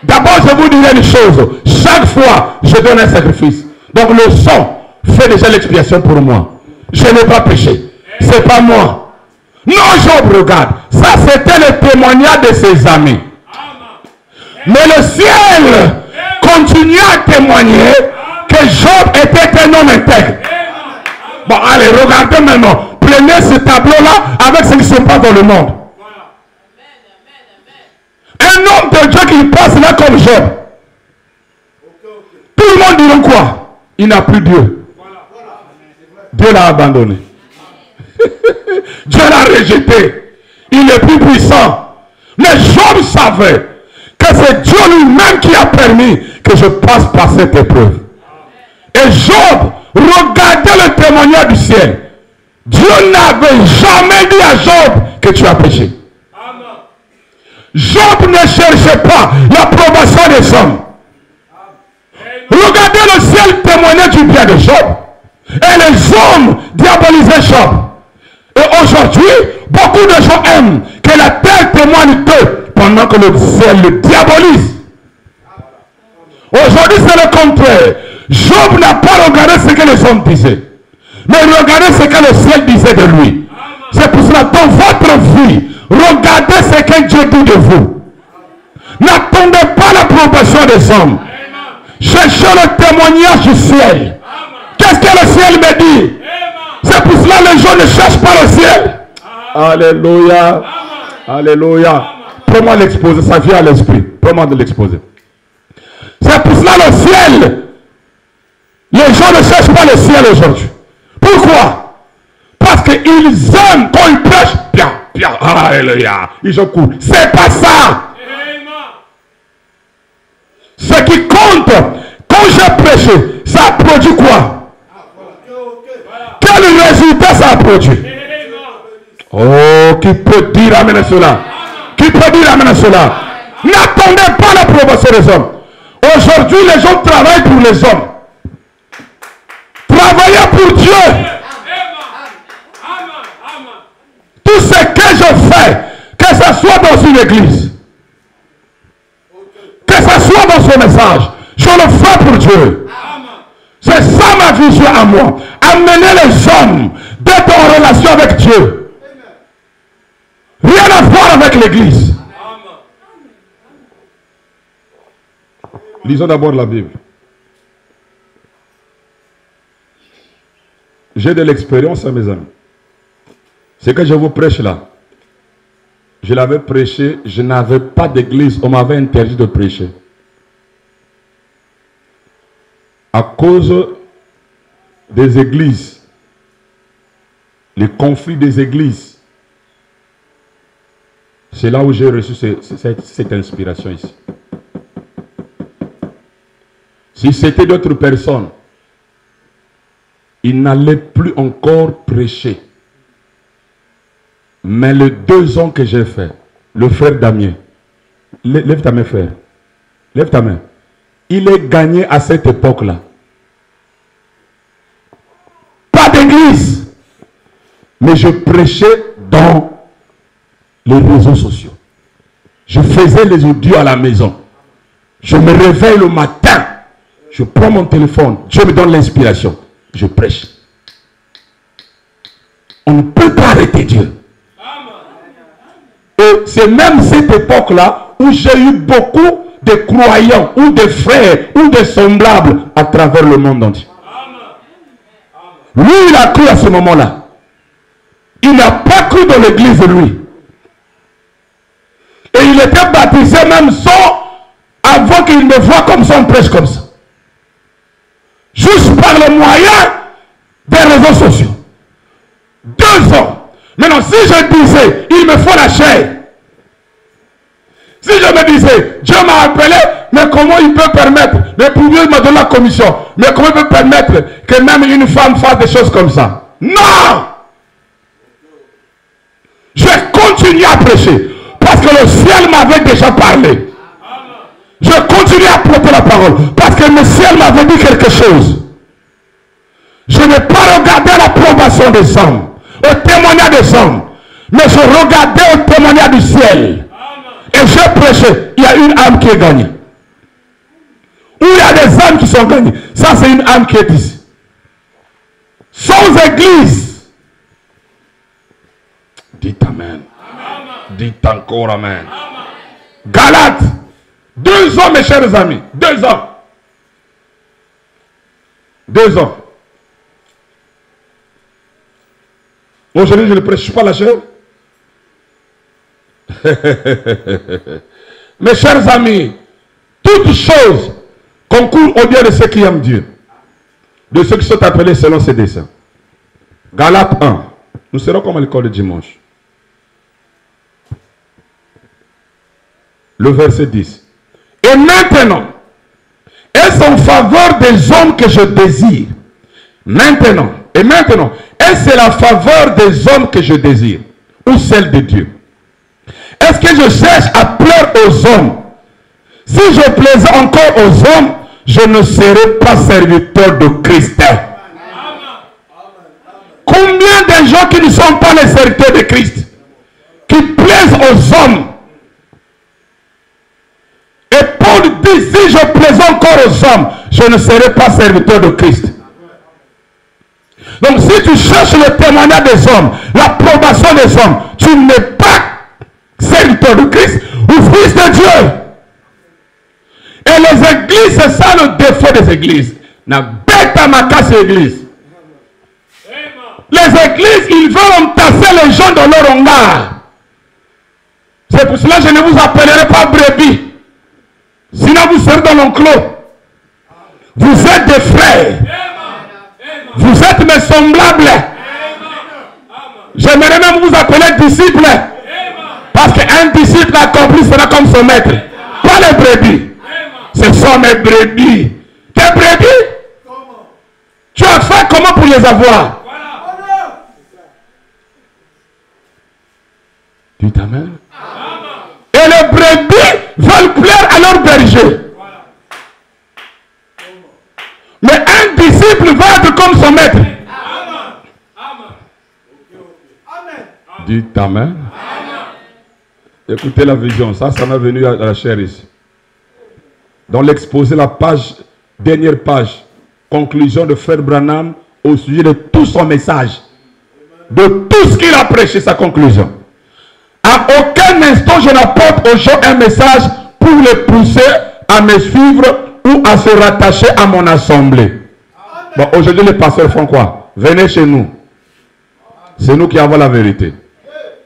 D'abord, je vous dirai une chose. Chaque fois, je donne un sacrifice. Donc le sang fait déjà l'expiation pour moi. Je n'ai pas péché. C'est pas moi. Non, Job, regarde. Ça, c'était le témoignage de ses amis. Mais le ciel continue à témoigner que Job était un homme intègre. Bon, allez, regardez maintenant. Prenez ce tableau-là avec ce qui se passe dans le monde. Un homme de Dieu qui passe là comme Job. Tout le monde diront quoi? Il n'a plus Dieu. Dieu l'a abandonné. Dieu l'a rejeté. Il est plus puissant. Mais Job savait que c'est Dieu lui-même qui a permis que je passe par cette épreuve. Et Job, regardez le témoignage du ciel. Dieu n'avait jamais dit à Job que tu as péché. Job ne cherchait pas l'approbation des hommes. Regardez le ciel témoigner du bien de Job. Et les hommes diabolisaient Job. Et aujourd'hui, beaucoup de gens aiment que la terre témoigne d'eux pendant que le ciel le diabolise. Aujourd'hui, c'est le contraire. Job n'a pas regardé ce que les hommes disaient, mais regardez ce que le ciel disait de lui. C'est pour cela, dans votre vie, regardez ce que Dieu dit de vous. N'attendez pas l'approbation des hommes. Cherchez le témoignage du ciel. Qu'est-ce que le ciel me dit? C'est pour cela que les gens ne cherchent pas le ciel. Alléluia. Alléluia. Prends-moi l'exposer, ça vient à l'esprit. Prends-moi de l'exposer. C'est pour cela le ciel. Les gens ne cherchent pas le ciel aujourd'hui. Pourquoi? Parce qu'ils aiment quand ils prêchent. Bien, alléluia. Ils ont couru. C'est pas ça. Ce qui compte, quand j'ai prêché, ça a produit quoi? Quel résultat ça a produit? Oh, qui peut dire amen à cela? Qui peut dire amen à cela? N'attendez pas l'approbation des hommes. Aujourd'hui, les gens travaillent pour les hommes. Travaillez pour Dieu. Tout ce que je fais, que ce soit dans une église, que ce soit dans ce message, je le fais pour Dieu. C'est ça ma vision à moi. Amener les hommes d'être en relation avec Dieu. Rien à voir avec l'église. Lisons d'abord la Bible. J'ai de l'expérience, mes amis. Ce que je vous prêche là, je l'avais prêché, je n'avais pas d'église, on m'avait interdit de prêcher. à cause des églises, les conflits des églises. C'est là où j'ai reçu cette inspiration ici. Si c'était d'autres personnes, ils n'allaient plus encore prêcher. Mais les 2 ans que j'ai fait, le frère Damien, lève ta main frère, lève ta main. Il est gagné à cette époque-là. Pas d'église. Mais je prêchais dans les réseaux sociaux. Je faisais les audios à la maison. Je me réveille le matin. Je prends mon téléphone. Dieu me donne l'inspiration. Je prêche. On ne peut pas arrêter Dieu. Et c'est même cette époque-là où j'ai eu beaucoup de croyants ou de frères ou de semblables à travers le monde entier. Lui, il a cru à ce moment-là. Il n'a pas cru dans l'église, lui. Et il était baptisé même avant qu'il me voie comme ça, on prêche comme ça. Juste par le moyen des réseaux sociaux. 2 ans. Maintenant, si je disais, il me faut la chair. Si je me disais, Dieu m'a appelé, mais comment il peut permettre, le pouvoir me donne la commission, mais comment il peut permettre que même une femme fasse des choses comme ça? Non! Je continue à prêcher, parce que le ciel m'avait déjà parlé. Je continue à prêcher la parole, parce que le ciel m'avait dit quelque chose. Je n'ai pas regardé l'approbation des hommes, au témoignage des hommes, mais je regardais au témoignage du ciel. Et j'ai prêché, il y a une âme qui est gagnée. Ou il y a des âmes qui sont gagnées. Ça, c'est une âme qui est ici. Sans église. Dites Amen. Dites encore Amen. Galates. 2 ans, mes chers amis. 2 ans. 2 ans. Aujourd'hui, je ne prêche pas la chair. Mes chers amis, toutes choses concourent au bien de ceux qui aiment Dieu, de ceux qui sont appelés selon ses desseins. Galates 1. Nous serons comme à l'école de dimanche. Le verset 10. Et maintenant, est-ce en faveur des hommes que je désire? Maintenant, est-ce la faveur des hommes que je désire ou celle de Dieu? Est-ce que je cherche à plaire aux hommes? Si je plaisais encore aux hommes, je ne serais pas serviteur de Christ. Combien de gens qui ne sont pas les serviteurs de Christ, qui plaisent aux hommes? Et Paul dit, si je plaisais encore aux hommes, je ne serais pas serviteur de Christ. Donc si tu cherches le témoignage des hommes, l'approbation des hommes, tu n'es pas serviteur de Christ ou fils de Dieu. Et les églises, c'est ça le défaut des églises. Na bête à ma casse église. Les églises, ils veulent entasser les gens dans leur hangar. C'est pour cela que je ne vous appellerai pas brebis. Sinon vous serez dans l'enclos. Vous êtes des frères. Vous êtes mes semblables. J'aimerais même vous appeler disciples. Parce qu'un disciple accompli sera comme son maître. Pas les brebis. Ce sont mes brebis. Tes brebis? Tu as fait comment pour les avoir? Dites Amen. Et les brebis veulent plaire à leur berger. Mais un disciple va être comme son maître. Dites Amen. Écoutez la vision, ça m'est venu à la chair ici. Dans l'exposé, la page, dernière page, conclusion de Frère Branham au sujet de tout son message, de tout ce qu'il a prêché, sa conclusion. À aucun instant, je n'apporte aux gens un message pour les pousser à me suivre ou à se rattacher à mon assemblée. Bon, aujourd'hui, les pasteurs font quoi? Venez chez nous. C'est nous qui avons la vérité.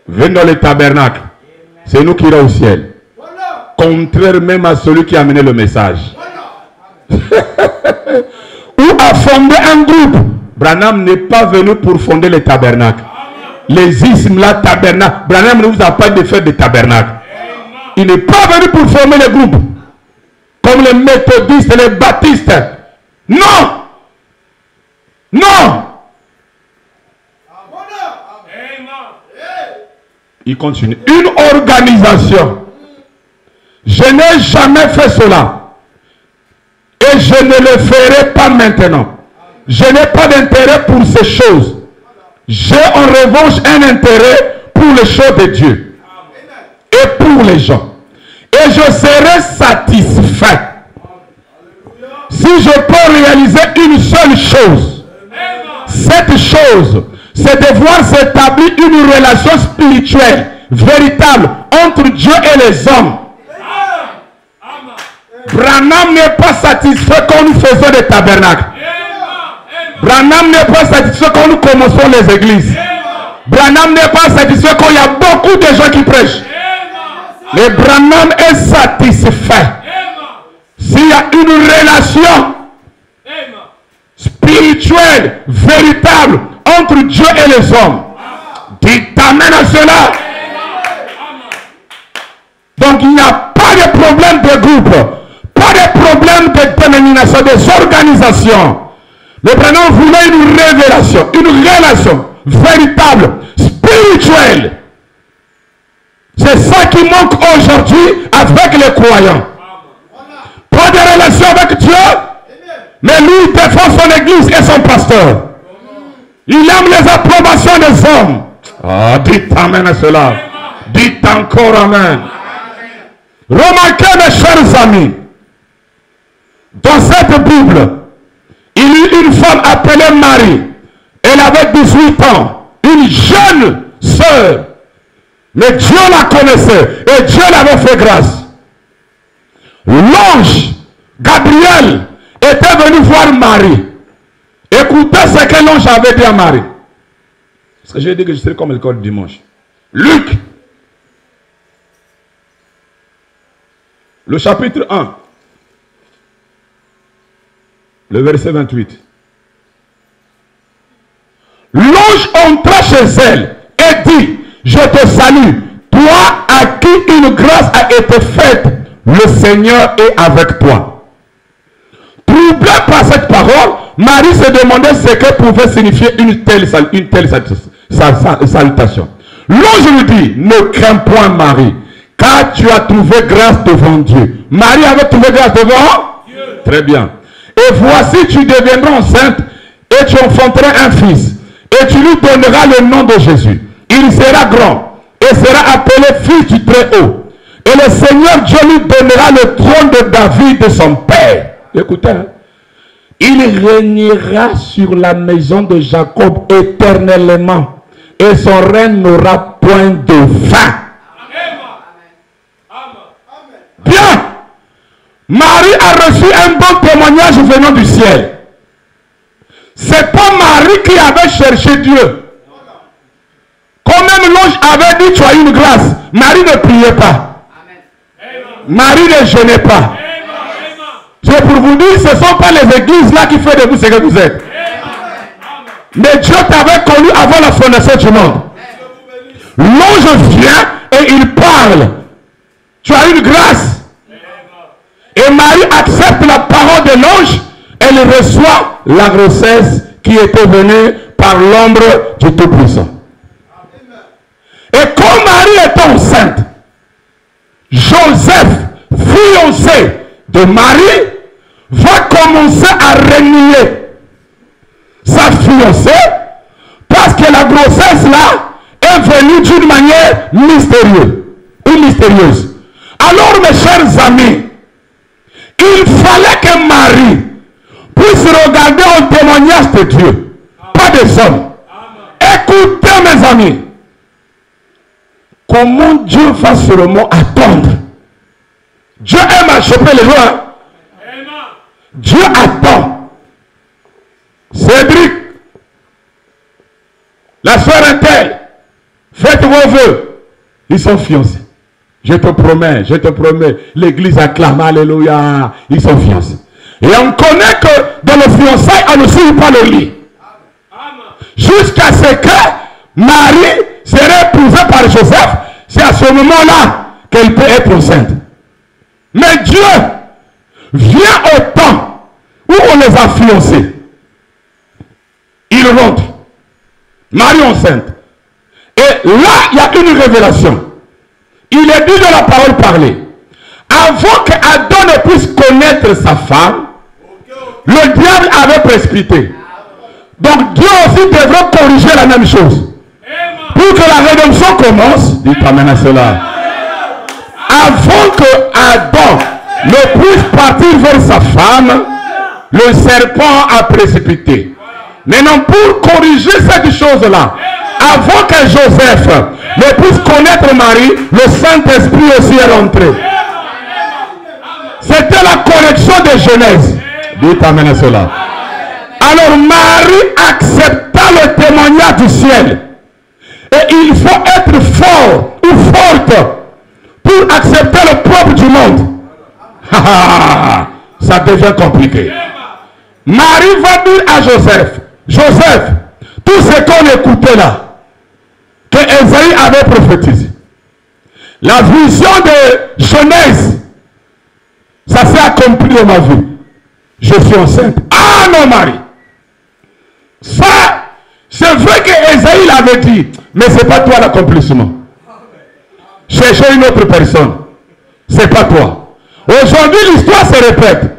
Venez dans les tabernacles. C'est nous qui irons au ciel. Contraire même à celui qui a amené le message. fonder un groupe. Branham n'est pas venu pour fonder les tabernacles. Les ismes, la tabernacle. Branham ne vous a pas de faire des tabernacles. Il n'est pas venu pour former les groupes. Comme les méthodistes et les baptistes. Non. Non. Il continue. Une organisation. Je n'ai jamais fait cela. Et je ne le ferai pas maintenant. Je n'ai pas d'intérêt pour ces choses. J'ai en revanche un intérêt pour les choses de Dieu. Et pour les gens. Et je serai satisfait. Si je peux réaliser une seule chose. Cette chose, c'est de voir s'établir une relation spirituelle, véritable, entre Dieu et les hommes. Branham n'est pas satisfait quand nous faisons des tabernacles. Branham n'est pas satisfait quand nous commençons les églises. Branham n'est pas satisfait quand il y a beaucoup de gens qui prêchent. Mais Branham est satisfait s'il y a une relation spirituelle, véritable, entre Dieu et les hommes. Dites amen à cela. Donc il n'y a pas de problème de groupe, pas de problème de dénomination, des organisations. Mais Branham voulait une révélation, une relation véritable, spirituelle. C'est ça qui manque aujourd'hui avec les croyants. Pas de relation avec Dieu, mais lui il défend son église et son pasteur. Il aime les approbations des hommes. Ah, dites amen à cela. Dites encore amen. Remarquez mes chers amis, dans cette Bible, il y eut une femme appelée Marie. Elle avait 18 ans, une jeune sœur. Mais Dieu la connaissait et Dieu l'avait fait grâce. L'ange Gabriel était venu voir Marie. Écoutez ce que l'ange avait dit à Marie. Parce que j'ai dit que je serai comme l'école du dimanche. Luc, le chapitre 1, le verset 28. L'ange entra chez elle et dit, je te salue, toi à qui une grâce a été faite, le Seigneur est avec toi. Troublé par cette parole, Marie se demandait ce que pouvait signifier une telle salutation. L'ange lui dit, ne crains point Marie, car tu as trouvé grâce devant Dieu. Marie avait trouvé grâce devant Dieu. Très bien. Et voici, tu deviendras enceinte et tu enfanteras un fils. Et tu lui donneras le nom de Jésus. Il sera grand et sera appelé fils du Très-Haut. Et le Seigneur Dieu lui donnera le trône de David de son père. Écoutez, hein? Il régnera sur la maison de Jacob éternellement. Et son règne n'aura point de fin. Bien. Marie a reçu un bon témoignage venant du ciel. C'est pas Marie qui avait cherché Dieu. Quand même l'ange avait dit tu as une grâce. Marie ne priait pas. Marie ne jeûnait pas. C'est pour vous dire, ce ne sont pas les églises là qui font de vous ce que vous êtes. Mais Dieu t'avait connu avant la fondation du monde. L'ange vient et il parle. Tu as une grâce. Et Marie accepte la parole de l'ange. Elle reçoit la grossesse qui était venue par l'ombre du Tout-Puissant. Et quand Marie est enceinte, Joseph, fiancé de Marie, va commencer à renier sa fiancée parce que la grossesse là est venue d'une manière mystérieuse ou mystérieuse. Alors mes chers amis, il fallait que Marie puisse regarder un témoignage de Dieu, pas des hommes. Écoutez mes amis, comment Dieu va sûrement attendre. Dieu aime à choper les lois. Dieu attend. Cédric, la soeur est telle, faites vos vœux. Ils sont fiancés. Je te promets, l'église acclame, alléluia. Ils sont fiancés. Et on connaît que dans le fiançailles, on ne suit pas le lit. Jusqu'à ce que Marie serait épousée par Joseph, c'est à ce moment-là qu'elle peut être enceinte. Mais Dieu vient au temps où on les a fiancés. Il rentre. Marie enceinte. Et là, il y a une révélation. Il est dit de la parole parlée. Avant qu'Adam ne puisse connaître sa femme, le diable avait précipité. Donc Dieu aussi devrait corriger la même chose. Pour que la rédemption commence, dites amen à cela. Avant que Adam ne puisse partir vers sa femme, le serpent a précipité. Maintenant, pour corriger cette chose-là, avant que Joseph ne puisse connaître Marie, le Saint-Esprit aussi est rentré. C'était la correction de Genèse. Dites amen à cela. Alors Marie accepta le témoignage du ciel. Et il faut être fort ou forte pour accepter le propre du monde. Ça devient compliqué. Marie va dire à Joseph, Joseph, tout ce qu'on écoutait là, que Ésaïe avait prophétisé, la vision de Genèse, ça s'est accompli dans ma vie. Je suis enceinte. Ah non, Marie. Ça, c'est vrai que Ésaïe l'avait dit, mais ce n'est pas toi l'accomplissement. Cherchez une autre personne. Ce n'est pas toi. Aujourd'hui, l'histoire se répète.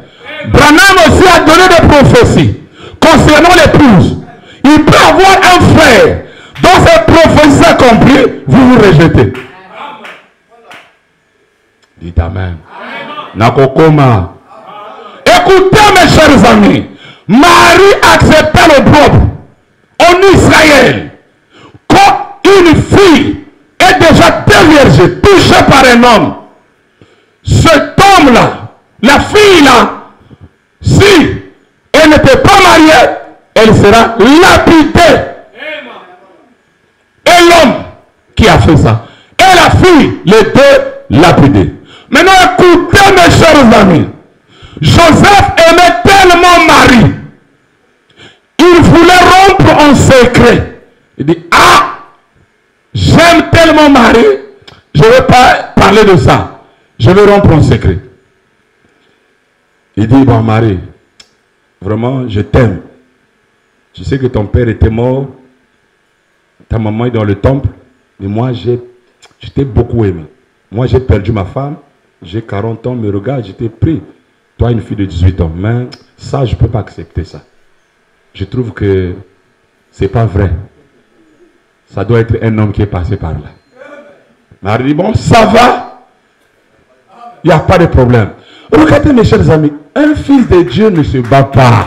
Branham aussi a donné des prophéties concernant l'épouse. Il peut avoir un frère dont cette prophétie s'accomplit, vous vous rejetez. Dites amen. Nakokoma. Écoutez mes chers amis, Marie accepta le propre en Israël. Quand une fille est déjà déviergée, touchée par un homme, cet homme-là, la fille-là, si elle n'était pas mariée, elle sera lapidée. Et l'homme qui a fait ça, et la fille, les deux lapidés. Maintenant, écoutez mes chers amis, Joseph aimait tellement Marie, il voulait rompre en secret. Il dit, ah, j'aime tellement Marie, je ne vais pas parler de ça, je vais rompre en secret. Il dit, bon Marie, vraiment je t'aime. Tu sais que ton père était mort, ta maman est dans le temple, mais moi je t'ai beaucoup aimé. Moi j'ai perdu ma femme, j'ai 40 ans, mais regarde, j'étais pris. Toi une fille de 18 ans, mais ça je ne peux pas accepter ça. Je trouve que c'est pas vrai. Ça doit être un homme qui est passé par là. Marie dit, bon ça va, il n'y a pas de problème. Regardez mes chers amis, un fils de Dieu ne se bat pas.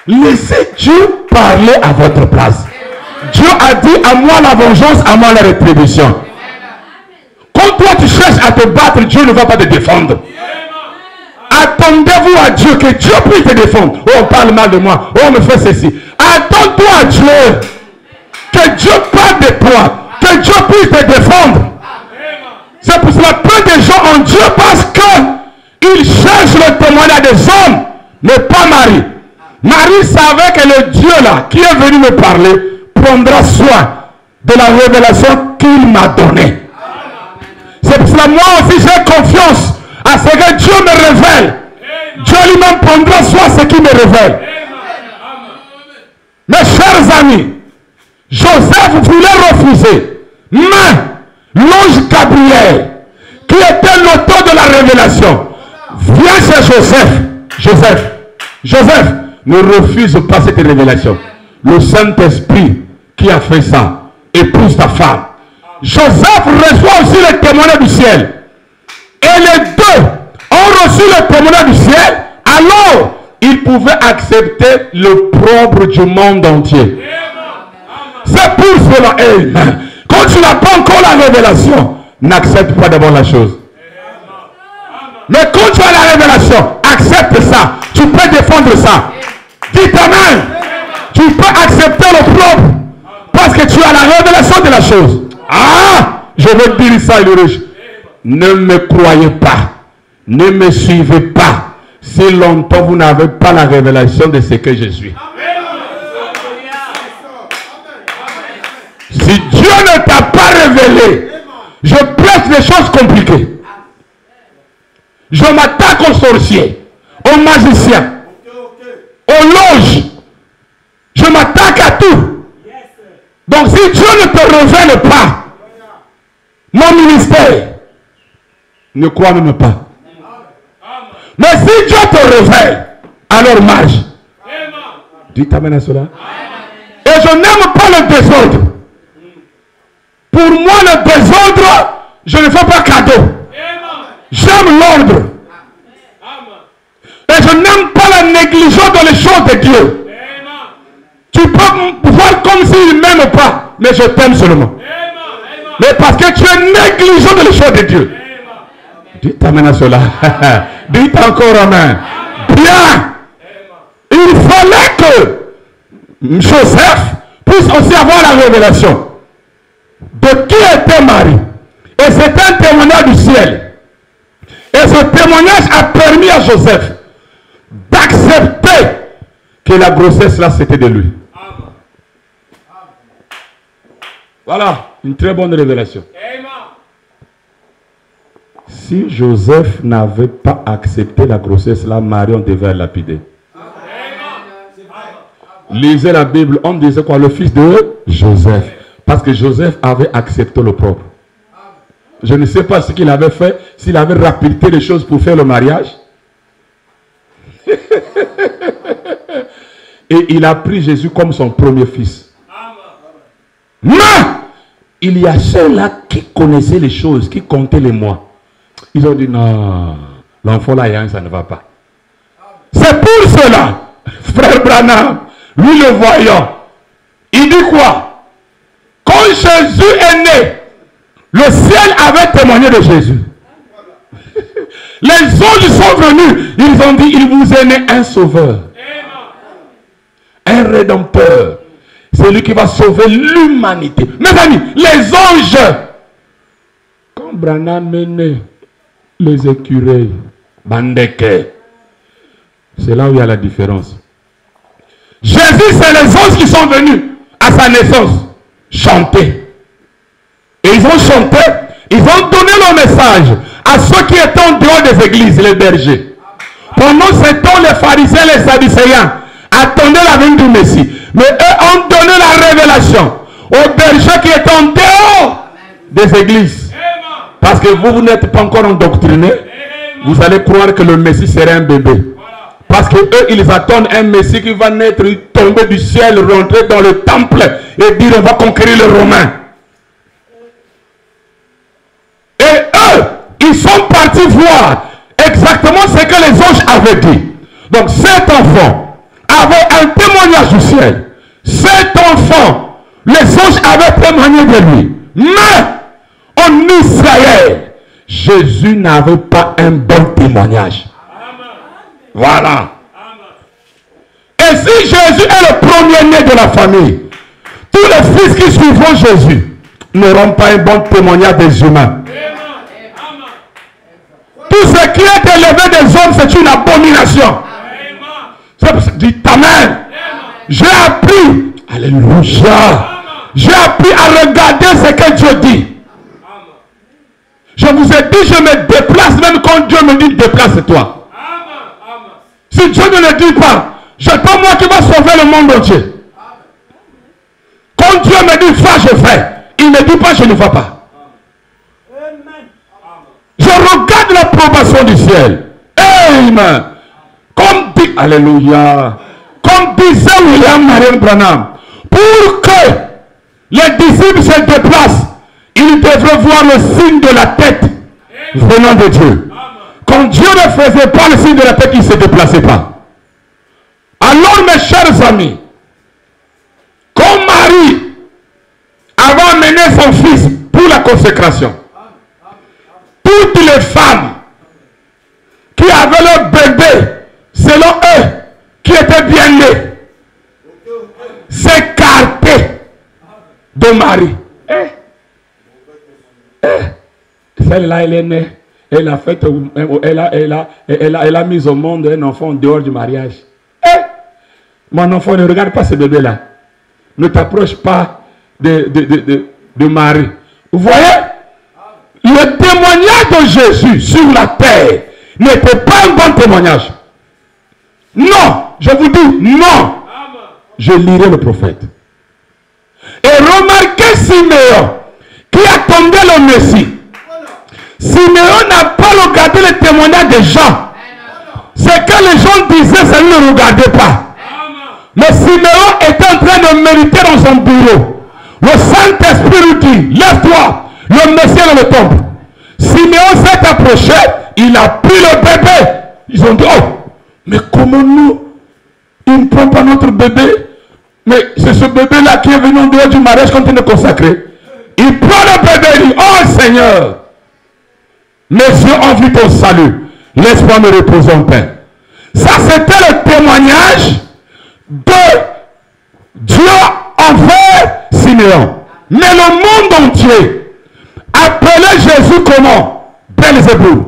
Laissez Dieu parler à votre place. Dieu a dit, à moi la vengeance, à moi la rétribution. Quand toi tu cherches à te battre, Dieu ne va pas te défendre. Attendez-vous à Dieu, que Dieu puisse te défendre. Oh, on parle mal de moi, oh, on me fait ceci. Attends-toi à Dieu, que Dieu parle de toi, que Dieu puisse te défendre. C'est pour cela que peu de gens ont Dieu parce qu'ils cherchent le témoignage des hommes, mais pas Marie. Marie savait que le Dieu là, qui est venu me parler, prendra soin de la révélation qu'il m'a donnée. C'est pour cela que moi aussi j'ai confiance à ce que Dieu me révèle. Dieu lui-même prendra soin de ce qu'il me révèle. Mes chers amis, Joseph voulait refuser, mais l'ange Gabriel, qui était l'auteur de la révélation, vient chez Joseph. Joseph, ne refuse pas cette révélation. Le Saint-Esprit qui a fait ça épouse ta femme. Joseph reçoit aussi le témoignage du ciel. Et les deux ont reçu le témoignage du ciel. Alors, ils pouvaient accepter le propre du monde entier. C'est pour cela, amen. Quand tu n'as pas encore la révélation, n'accepte pas d'abord la chose. Mais quand tu as la révélation, accepte ça. Tu peux défendre ça. Dis amen. Tu peux accepter le propre parce que tu as la révélation de la chose. Ah, je veux dire ça, il riche. Ne me croyez pas. Ne me suivez pas. si longtemps vous n'avez pas la révélation de ce que je suis. Si Dieu ne t'a pas révélé, je place des choses compliquées. Je m'attaque aux sorciers, aux magiciens, aux loges. Je m'attaque à tout. Donc si Dieu ne te révèle pas mon ministère, ne crois même pas. Mais si Dieu te révèle, alors marche. Dites amen à cela. Et je n'aime pas le désordre. Pour moi, le désordre, je ne fais pas cadeau. J'aime l'ordre. Et je n'aime pas la négligence dans les choses de Dieu. Tu peux voir comme s'il ne m'aime pas, mais je t'aime seulement. Mais parce que tu es négligent dans les choses de Dieu. Dites amen à cela. Dites encore amen. Bien. Il fallait que Joseph puisse aussi avoir la révélation de qui était Marie. Et c'est un témoignage du ciel. Et ce témoignage a permis à Joseph d'accepter que la grossesse là c'était de lui. Voilà, une très bonne révélation. Si Joseph n'avait pas accepté la grossesse là, Marie on devait la lapider. Lisez la Bible, on disait quoi? Le fils de Joseph. Parce que Joseph avait accepté le propre. Je ne sais pas ce qu'il avait fait, s'il avait rapidé les choses pour faire le mariage. Et il a pris Jésus comme son premier fils. Mais il y a ceux-là qui connaissaient les choses, qui comptaient les mois. Ils ont dit non, l'enfant là, ça ne va pas. C'est pour cela, frère Branham, lui le voyant, il dit quoi? Quand Jésus est né, le ciel avait témoigné de Jésus. Les anges sont venus, ils ont dit, il vous est né un sauveur, un rédempteur. C'est lui qui va sauver l'humanité. Mes amis, les anges, quand Branham est né, les écureuils, Bandeke, c'est là où il y a la différence. Jésus, c'est les anges qui sont venus à sa naissance chanter. Et ils ont chanté, ils ont donné le message à ceux qui étaient en dehors des églises, les bergers. Pendant ce temps, les pharisiens, les sadducéens attendaient la venue du Messie. Mais eux ont donné la révélation aux bergers qui étaient en dehors des églises. Parce que vous n'êtes pas encore endoctrinés. Vous allez croire que le Messie serait un bébé. Parce que eux, ils attendent un Messie qui va naître, tomber du ciel, rentrer dans le temple et dire on va conquérir les Romains. Et eux, ils sont partis voir exactement ce que les anges avaient dit. Donc cet enfant avait un témoignage du ciel. Cet enfant, les anges avaient témoigné de lui. Mais en Israël, Jésus n'avait pas un bon témoignage. Voilà. Et si Jésus est le premier-né de la famille, tous les fils qui suivront Jésus n'auront pas un bon témoignage des humains. Tout ce qui est élevé des hommes, c'est une abomination. Dites amen. J'ai appris, alléluia, j'ai appris à regarder ce que Dieu dit. Je vous ai dit, je me déplace même quand Dieu me dit déplace-toi. Si Dieu ne le dit pas, je pas moi qui va sauver le monde entier. Quand Dieu me dit va, je fais. Il ne dit pas je ne vais pas. Je regarde l'approbation du ciel. Amen. Comme dit, alléluia, comme disait William Marion Branham, pour que les disciples se déplacent, ils devraient voir le signe de la tête venant de Dieu. Quand Dieu ne faisait pas le signe de la tête, il ne se déplaçait pas. Alors mes chers amis, quand Marie avait amené son fils pour la consécration, toutes les femmes qui avaient leur bébé, selon eux, qui étaient bien nés, s'écartaient de Marie. Celle-là, elle est née. elle a fait, elle a mis au monde un enfant en dehors du mariage. Mon enfant, ne regarde pas ce bébé-là. Ne t'approche pas de Marie. Vous voyez? Le témoignage de Jésus sur la terre n'était pas un bon témoignage. Non, je vous dis non. Je lirai le prophète. Et remarquez Siméon qui attendait le Messie. Siméon n'a pas regardé le témoignage des gens. C'est que les gens disaient, ça ne le regardait pas. Mais Siméon était en train de méditer dans son bureau. Le Saint-Esprit lui dit, lève-toi, le Messie est dans le temple. Siméon s'est approché, il a pris le bébé. Ils ont dit, oh, mais comment nous, il ne prend pas notre bébé? Mais c'est ce bébé-là qui est venu en dehors du mariage quand il est consacré. Il prend le bébé et dit, oh Seigneur, mes yeux ont vu ton salut. Laisse-moi me reposer en paix. Ça, c'était le témoignage de Dieu envers Siméon. Mais le monde entier appelait Jésus comment? Belzéboul,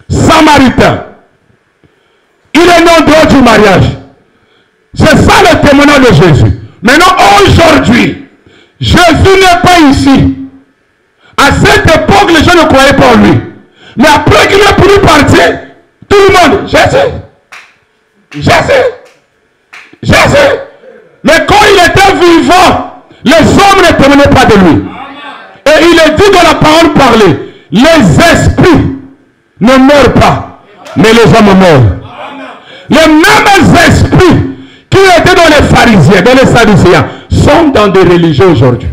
Samaritain. Il est né en dehors du mariage. C'est ça le témoignage de Jésus. Maintenant, aujourd'hui, Jésus n'est pas ici. À cette époque, les gens ne croyaient pas en lui. Mais après qu'il est pu partir, tout le monde, Jésus, Jésus, Jésus. Mais quand il était vivant, les hommes ne témoignaient pas de lui. Et il est dit dans la parole parlée, les esprits ne meurent pas, mais les hommes meurent. Les mêmes esprits qui étaient dans les pharisiens, dans les sadducéens, sont dans des religions aujourd'hui.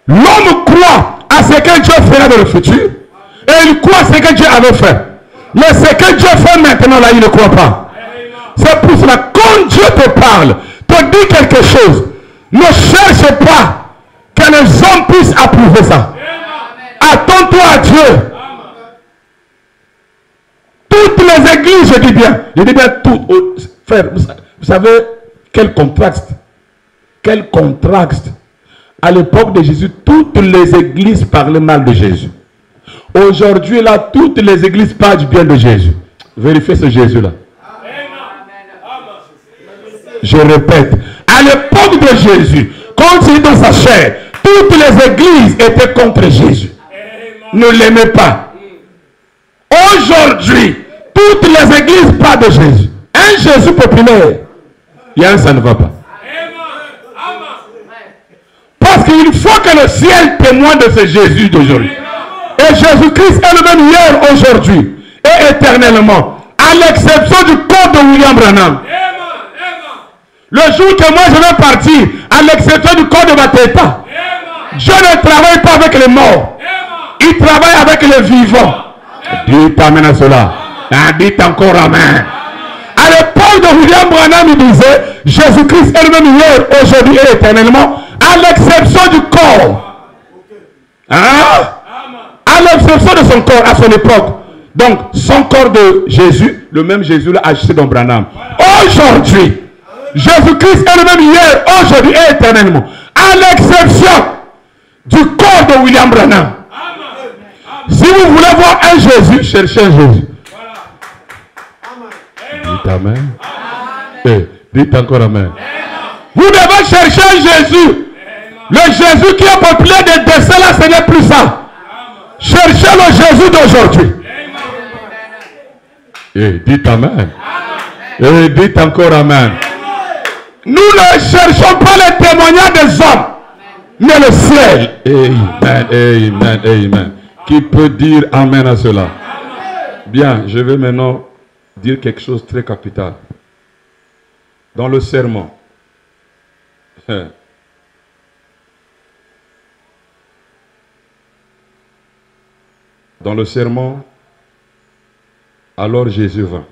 L'homme croit à ce que Dieu fera dans le futur, et il croit à ce que Dieu avait fait. Mais ce que Dieu fait maintenant, là, il ne croit pas. C'est pour cela, quand Dieu te parle, te dit quelque chose, ne cherche pas que les hommes puissent approuver ça. Attends-toi à Dieu. Toutes les églises, je dis bien toutes. Frère, vous savez quel contraste? Quel contraste? À l'époque de Jésus, toutes les églises parlaient mal de Jésus. Aujourd'hui, là, toutes les églises parlent du bien de Jésus. Vérifiez ce Jésus-là. Je répète, à l'époque de Jésus, quand il est dans sa chair, toutes les églises étaient contre Jésus. Ne l'aimaient pas. Aujourd'hui, toutes les églises parlent de Jésus. Un Jésus populaire, il y a un, ça ne va pas. Parce qu'il faut que le ciel témoigne de ce Jésus d'aujourd'hui. Et Jésus-Christ est le même hier, aujourd'hui et éternellement. À l'exception du corps de William Branham. Le jour que moi je vais partir, à l'exception du corps de Mateta, Dieu ne travaille pas avec les morts. Il travaille avec les vivants. Dites amen à cela. Dites encore amen. À l'époque de William Branham, il disait, Jésus-Christ est le même hier, aujourd'hui et éternellement, à l'exception du corps. Hein? À l'exception de son corps, à son époque. Donc, son corps de Jésus, le même Jésus l'a acheté dans Branham. Aujourd'hui, Jésus-Christ est le même hier, aujourd'hui et éternellement. À l'exception du corps de William Branham. Si vous voulez voir un Jésus, cherchez un Jésus. Dites amen. Dites encore amen. Vous devez chercher un Jésus. Le Jésus qui est populaire des dessins là, ce n'est plus ça. Cherchez le Jésus d'aujourd'hui. Dites amen. Dites encore amen. Nous ne cherchons pas les témoignages des hommes, mais le ciel. Amen, amen, amen. Qui peut dire amen à cela? Bien, je vais maintenant dire quelque chose de très capital. Dans le sermon, alors Jésus vint.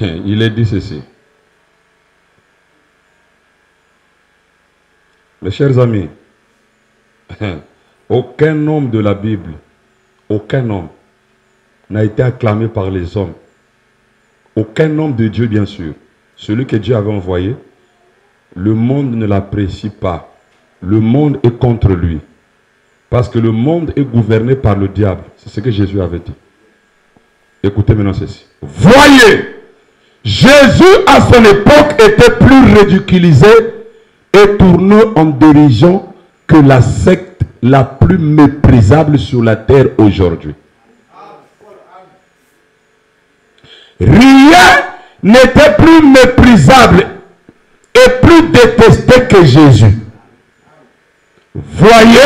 Il est dit ceci. Mes chers amis, aucun homme de la Bible, aucun homme n'a été acclamé par les hommes. Aucun homme de Dieu, bien sûr. Celui que Dieu avait envoyé, le monde ne l'apprécie pas. le monde est contre lui. Parce que le monde est gouverné par le diable. C'est ce que Jésus avait dit. Écoutez maintenant ceci. Voyez, Jésus à son époque était plus ridiculisé et tourné en dérision que la secte la plus méprisable sur la terre aujourd'hui. Rien n'était plus méprisable et plus détesté que Jésus. Voyez,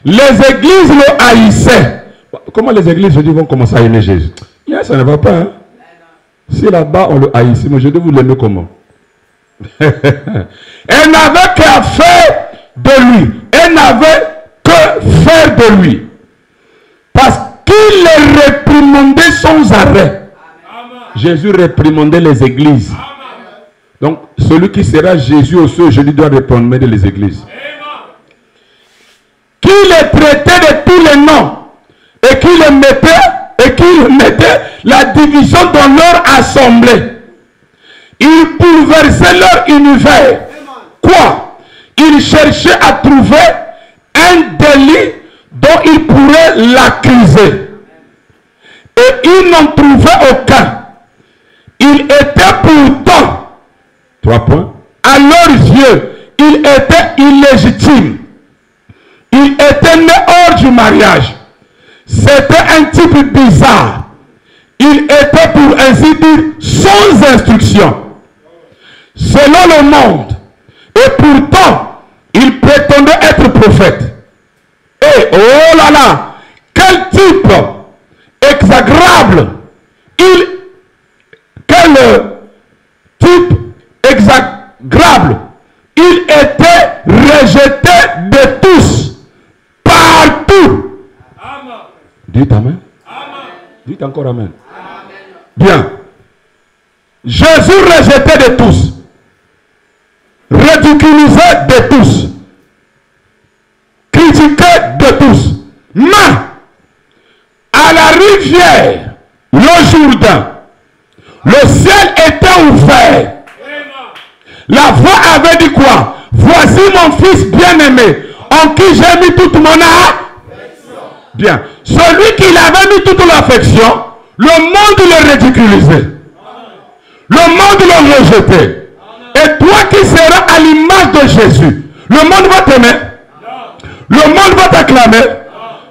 les églises le haïssaient. Comment les églises aujourd'hui vont commencer à aimer Jésus? Ça ne va pas. Hein? Si là-bas on le haïssait, mais je dis vous l'aimer comment? Elle n'avait qu'à faire de lui. Elle n'avait que faire de lui. Parce qu'il les réprimandait sans arrêt. Jésus réprimandait les églises. Donc, celui qui sera Jésus au ciel, je lui dois réprimander les églises. Qui les traitait de tous les noms et qui mettait la division dans leur assemblée. Il bouleversait leur univers. Quoi? Il cherchait à trouver un délit dont il pourrait l'accuser. Et il n'en trouvait aucun. Il était pourtant, 3 points, à leurs yeux, il était illégitime. Il était né hors du mariage. C'était un type bizarre. Il était pour ainsi dire sans instruction. Selon le monde. Et pourtant, il prétendait être prophète. Et oh là là, quel type exécrable. Quel type exécrable. Il était rejeté de tous. Partout. Dites amen. Dites encore amen. Bien. Jésus rejeté de tous. Ridiculisé de tous. Critiqué de tous. Mais, à la rivière, le Jourdain, le ciel était ouvert. La voix avait dit quoi? Voici mon fils bien-aimé, en qui j'ai mis toute mon affection. Bien. Celui qui avait mis toute l'affection, le monde le ridiculisait. Le monde le rejetait. Et toi qui seras à l'image de Jésus, le monde va t'aimer. Le monde va t'acclamer.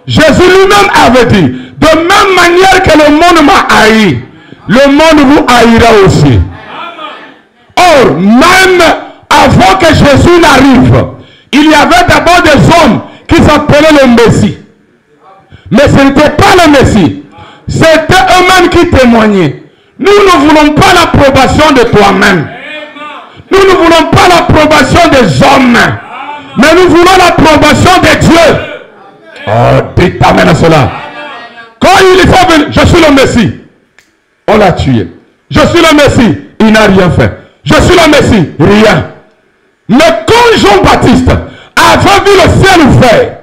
Jésus lui-même avait dit, de même manière que le monde m'a haï, le monde vous haïra aussi. Or, même avant que Jésus n'arrive, il y avait d'abord des hommes qui s'appelaient le Messie. Mais ce n'était pas le Messie. C'était eux-mêmes qui témoignaient. Nous ne voulons pas l'approbation de toi-même. Nous ne voulons pas l'approbation des hommes. Mais nous voulons l'approbation de Dieu. Oh, dites amen à cela. Quand il faut venir, je suis le Messie. On l'a tué. Je suis le Messie. Il n'a rien fait. Je suis le Messie. Rien. Mais quand Jean-Baptiste avait vu le ciel ouvert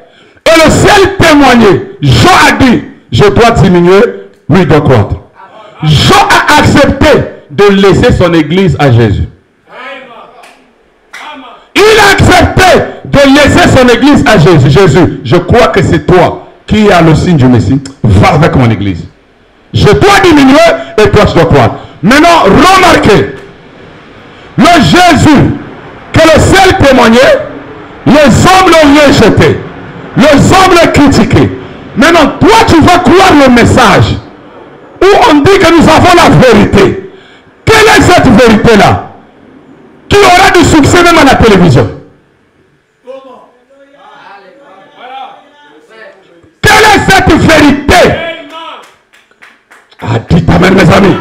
et le ciel témoignait, Jean a dit, je dois diminuer, lui doit croître. Jean a accepté de laisser son église à Jésus. Il a accepté de laisser son église à Jésus. Jésus, je crois que c'est toi qui as le signe du Messie. Va avec mon église. Je dois diminuer et toi tu dois croître. Maintenant, remarquez, le Jésus que le ciel témoignait, les hommes l'ont rejeté. Les hommes l'ont critiqué. Maintenant, toi tu vas croire le message où on dit que nous avons la vérité. Quelle est cette vérité-là? Qui aura du succès même à la télévision? Quelle est cette vérité? Ah, dites amen mes amis.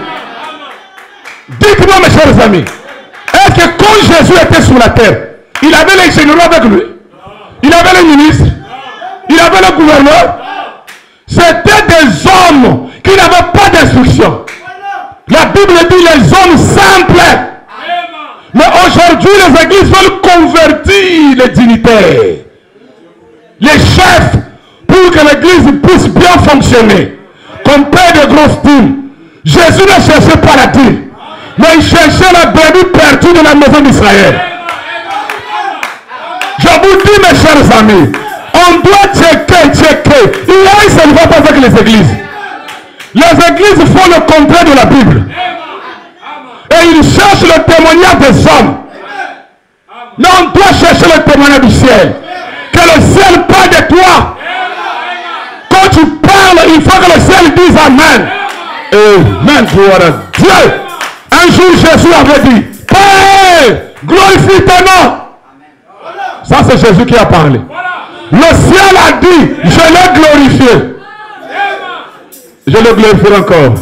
Dites-moi mes chers amis. Est-ce que quand Jésus était sur la terre, il avait les généraux avec lui? Il avait les ministres? Il avait le gouverneur? C'était des hommes qui n'avaient pas d'instruction. La Bible dit les hommes simples. Mais aujourd'hui, les églises veulent convertir les dignitaires, les chefs, pour que l'église puisse bien fonctionner. Comme père de grosses dîmes. Jésus ne cherchait pas la dîme, mais il cherchait la brebis perdue de la maison d'Israël. Je vous dis, mes aujourd'hui, on doit checker. Il y a ça ne va pas avec les églises. Les églises font le contraire de la Bible. Et ils cherchent le témoignage des hommes. Mais on doit chercher le témoignage du ciel. Que le ciel parle de toi. Quand tu parles, il faut que le ciel dise Amen. Amen, gloire à Dieu. Un jour, Jésus avait dit, Père, glorifie ton nom. Ça, c'est Jésus qui a parlé. Le ciel a dit, je l'ai glorifié. Je le glorifie encore.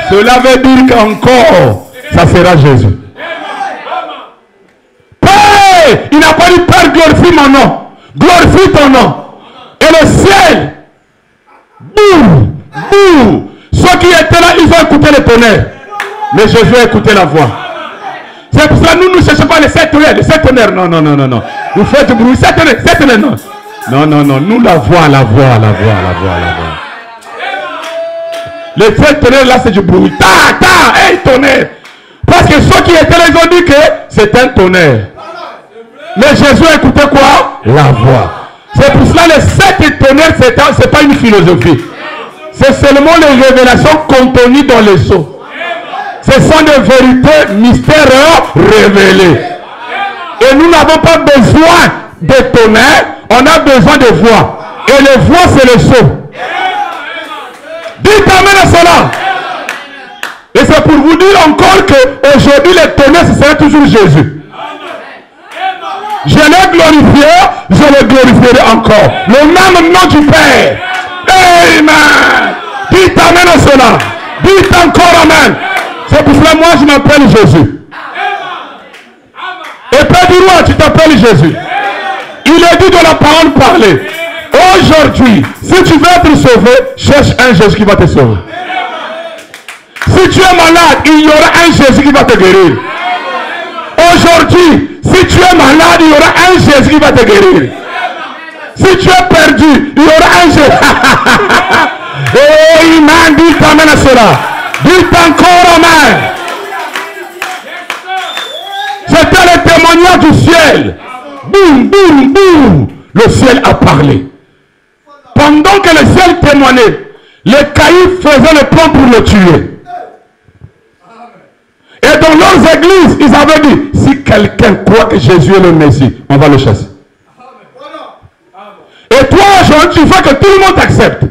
Cela veut dire qu'encore, ça sera Jésus. Père, il n'a pas dit, Père, glorifie mon nom. Glorifie ton nom. Et le ciel, boum, boum. Ceux qui étaient là, ils ont écouté le tonnerre. Mais Jésus a écouté la voix. C'est pour cela que nous ne cherchons pas les 7 tonnerres. Les 7 tonnerres, non. Vous faites du bruit. 7 tonnerres, non. Non. Nous la voix. Les 7 tonnerres, là, c'est du bruit. Hey, tonnerre. Parce que ceux qui étaient là, ils ont dit que c'est un tonnerre. Mais Jésus a écouté quoi? La voix. C'est pour cela que les 7 tonnerres, ce n'est pas une philosophie. C'est seulement les révélations contenues dans les sceaux. Ce sont des vérités mystères révélées. Et nous n'avons pas besoin de tonnerre, on a besoin de voix. Et les voix, c'est les sceaux. Dites amen à cela. Et c'est pour vous dire encore qu'aujourd'hui, les tonnerres, ce sera toujours Jésus. Je l'ai glorifié, je le glorifierai encore. Le même nom du Père. Amen. Dites amen à cela. Dites encore amen. C'est pour cela moi je m'appelle Jésus. Et Père du roi, tu t'appelles Jésus. Il est dit dans la parole parlée. Aujourd'hui, si tu veux être sauvé, cherche un Jésus qui va te sauver. Si tu es malade, il y aura un Jésus qui va te guérir. Aujourd'hui, si tu es malade, il y aura un Jésus qui va te guérir. Si tu es perdu, il y aura un Jésus. Et il m'a dit amen à cela. Dites encore amen. C'était le témoignage du ciel. Boum, boum, boum. Le ciel a parlé. Pendant que le ciel témoignait, les caïds faisaient le plan pour le tuer. Et dans leurs églises, ils avaient dit, si quelqu'un croit que Jésus est le Messie, on va le chasser. Et toi, aujourd'hui, tu veux que tout le monde t'accepte.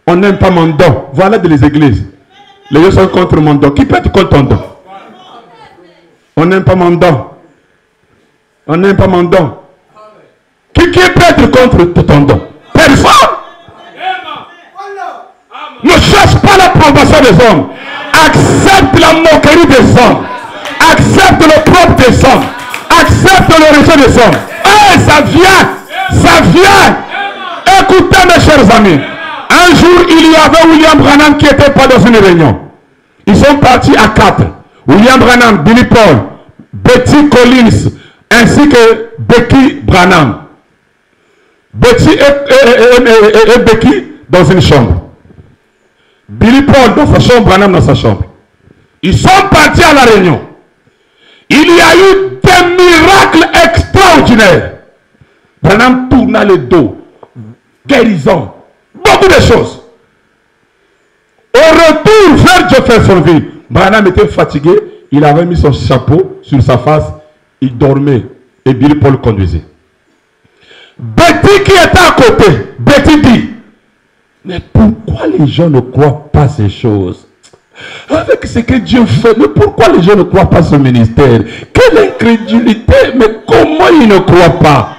On n'aime pas mon don. Voilà de les églises. Les gens sont contre mon don. Qui peut être contre ton don? On n'aime pas mon don. On n'aime pas mon don. Qui peut être contre ton don? Personne. Ne cherche pas l'approbation des hommes. Accepte la moquerie des hommes. Accepte le propre des hommes. Accepte le rejet des hommes. Hey, ça vient. Ça vient. Écoutez mes chers amis. Un jour, il y avait William Branham qui n'était pas dans une réunion. Ils sont partis à 4. William Branham, Billy Paul, Betty Collins, ainsi que Becky Branham. Betty et Becky dans une chambre. Billy Paul dans sa chambre, Branham dans sa chambre. Ils sont partis à la réunion. Il y a eu des miracles extraordinaires. Branham tourna le dos. Guérison. Beaucoup de choses. Au retour vers Jeffersonville, Branham était fatigué. Il avait mis son chapeau sur sa face. Il dormait. Et Billy Paul conduisait. Betty qui était à côté, Betty dit, mais pourquoi les gens ne croient pas ces choses? Avec ce que Dieu fait, mais pourquoi les gens ne croient pas ce ministère? Quelle incrédulité, mais comment ils ne croient pas?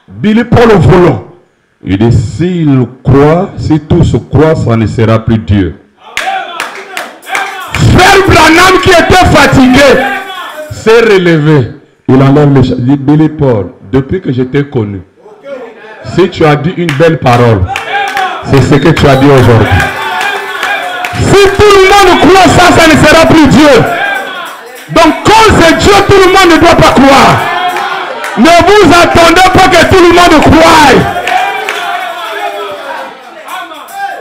Billy Paul au volant. Il dit, s'ils croient, si tous croient, ça ne sera plus Dieu. Frère Branham qui était fatigué s'est relevé. Il enlève les choses. Il dit, Billy Paul, depuis que je t'ai connu, si tu as dit une belle parole, c'est ce que tu as dit aujourd'hui. Si tout le monde croit ça, ça ne sera plus Dieu. Donc quand c'est Dieu, tout le monde ne doit pas croire. Ne vous attendez pas que tout le monde croie.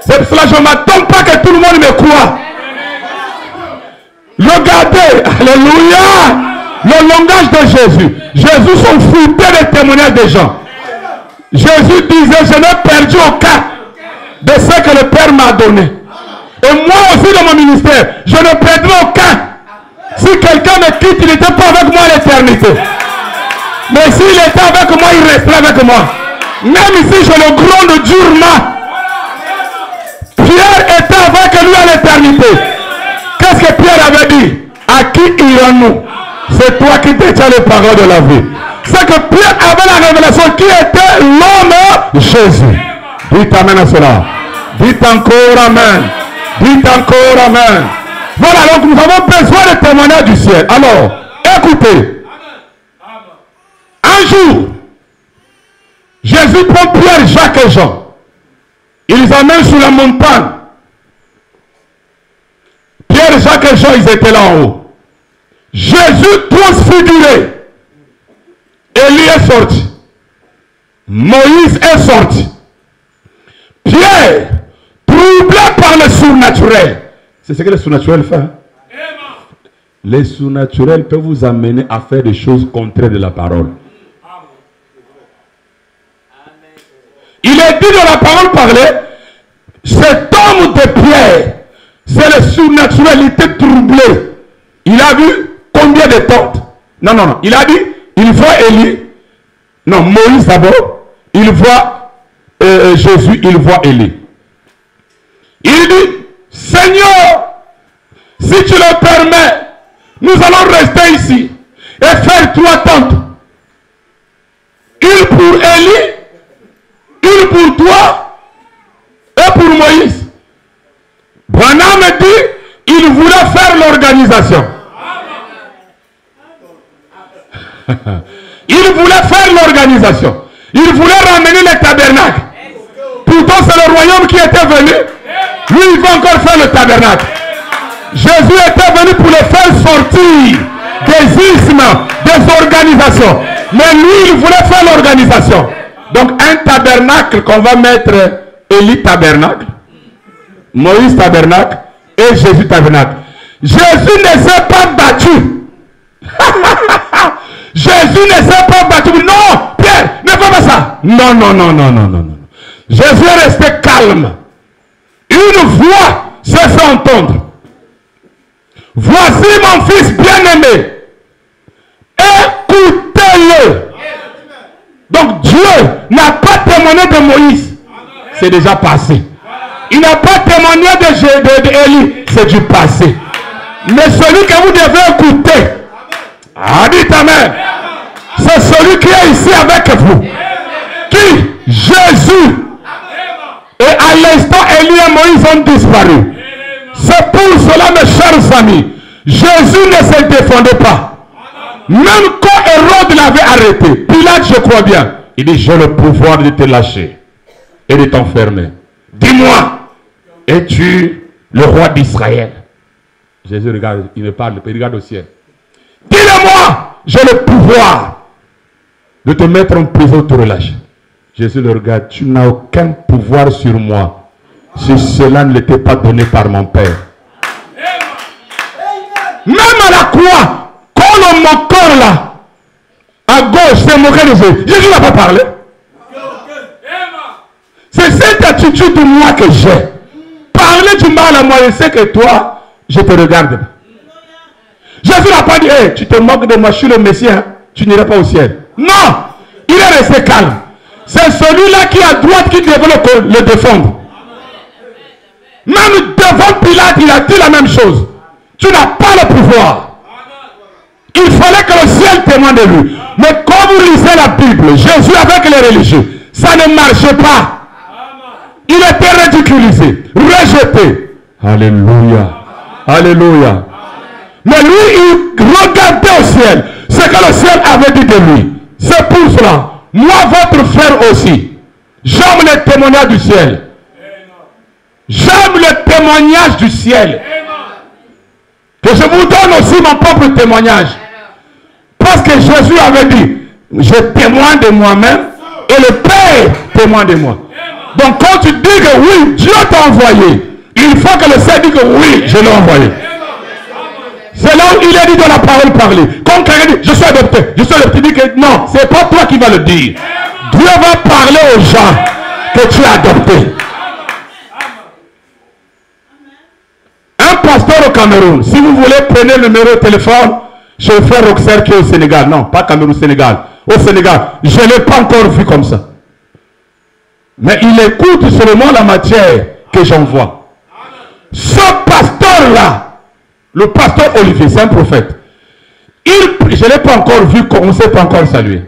C'est pour cela que je ne m'attends pas que tout le monde me croie. Regardez, alléluia, le langage de Jésus. Jésus s'en foutait des témoignages des gens. Jésus disait, je n'ai perdu aucun de ce que le Père m'a donné. Et moi aussi dans mon ministère, je ne perdrai aucun. Si quelqu'un me quitte, il n'était pas avec moi à l'éternité. Mais s'il était avec moi, il resterait avec moi. Même ici, je le gronde durement. Pierre était avec lui à l'éternité. Qu'est-ce que Pierre avait dit? À qui irons-nous? C'est toi qui détiens les paroles de la vie. C'est que Pierre avait la révélation qui était l'homme Jésus. Dites amen à cela. Dites encore amen. Dites encore amen. Voilà, donc nous avons besoin de témoignages du ciel. Alors, écoutez. Un jour, Jésus prend Pierre, Jacques et Jean. Il les amène sur la montagne. Pierre, Jacques et Jean, ils étaient là en haut. Jésus transfiguré. Élie est sorti. Moïse est sorti. Pierre, troublé par le surnaturel. C'est ce que le surnaturel fait. Hein? Les surnaturels peuvent vous amener à faire des choses contraires de la parole. Il est dit dans la parole parlée, cet homme de Pierre, c'est le surnaturel, il était troublé. Il a vu combien de tentes? Non. Il a dit, il voit Élie. Non, Moïse d'abord. Il voit Jésus, il voit Élie. Il dit, Seigneur, si tu le permets, nous allons rester ici et faire 3 tentes. Une pour Élie, une pour toi et pour Moïse. Branham dit, il voulait faire l'organisation. Il voulait faire l'organisation. Il voulait ramener les tabernacles. Pourtant, c'est le royaume qui était venu. Lui, il va encore faire le tabernacle. Jésus était venu pour le faire sortir des ismes, des organisations. Mais lui, il voulait faire l'organisation. Donc, un tabernacle qu'on va mettre, Élie tabernacle, Moïse tabernacle et Jésus tabernacle. Jésus ne s'est pas battu. Jésus ne s'est pas battu. Non, Pierre, ne fais pas ça. Non. Jésus est resté calme. Une voix s'est fait entendre. Voici mon fils bien-aimé. Écoutez-le. Donc Dieu n'a pas témoigné de Moïse. C'est déjà passé. Il n'a pas témoigné d'Élie. C'est du passé. Mais celui que vous devez écouter, dites amen, c'est celui qui est ici avec vous. Qui? Jésus. Et à l'instant, Élie et Moïse ont disparu. C'est pour cela, mes chers amis, Jésus ne se défendait pas. Même quand Hérode l'avait arrêté, Pilate, je crois bien, il dit, j'ai le pouvoir de te lâcher et de t'enfermer. Dis-moi, es-tu le roi d'Israël? Jésus regarde, il me parle, il regarde au ciel. Dis-le-moi, j'ai le pouvoir de te mettre en prison, te relâcher. Jésus le regarde, tu n'as aucun pouvoir sur moi si cela ne t'est pas donné par mon Père. Même à la croix, quand le moqueur là, à gauche, s'est moqué de Jésus, Jésus n'a pas parlé. C'est cette attitude de moi que j'ai. Parler du mal à moi, je sais que toi, je te regarde. Jésus n'a pas dit, hey, tu te moques de moi, je suis le Messie, hein, tu n'iras pas au ciel. Non, il est resté calme. C'est celui-là qui est à droite qui devait le défendre. Même devant Pilate, il a dit la même chose. Tu n'as pas le pouvoir. Il fallait que le ciel témoigne de lui. Mais quand vous lisez la Bible, Jésus avec les religieux, ça ne marchait pas. Il était ridiculisé, rejeté. Alléluia. Alléluia. Mais lui, il regardait au ciel ce que le ciel avait dit de lui. C'est pour cela. Moi, votre frère aussi, j'aime le témoignage du ciel. J'aime le témoignage du ciel. Que je vous donne aussi mon propre témoignage. Parce que Jésus avait dit, je témoigne de moi-même et le Père témoigne de moi. Donc quand tu dis que oui, Dieu t'a envoyé, il faut que le ciel dise que oui, je l'ai envoyé. C'est là où il est dit dans la parole parlée. Quand quelqu'un dit, je suis adopté, il dit que non, c'est pas toi qui vas le dire. Dieu va parler aux gens que tu as adoptés. Un pasteur au Cameroun, si vous voulez, prenez le numéro de téléphone chez le frère Roxer qui est au Sénégal. Non, pas Cameroun, Sénégal. Au Sénégal. Je ne l'ai pas encore vu comme ça. Mais il écoute seulement la matière que j'envoie. Ce pasteur-là, le pasteur Olivier, c'est un prophète. Je ne l'ai pas encore vu, on ne s'est pas encore salué.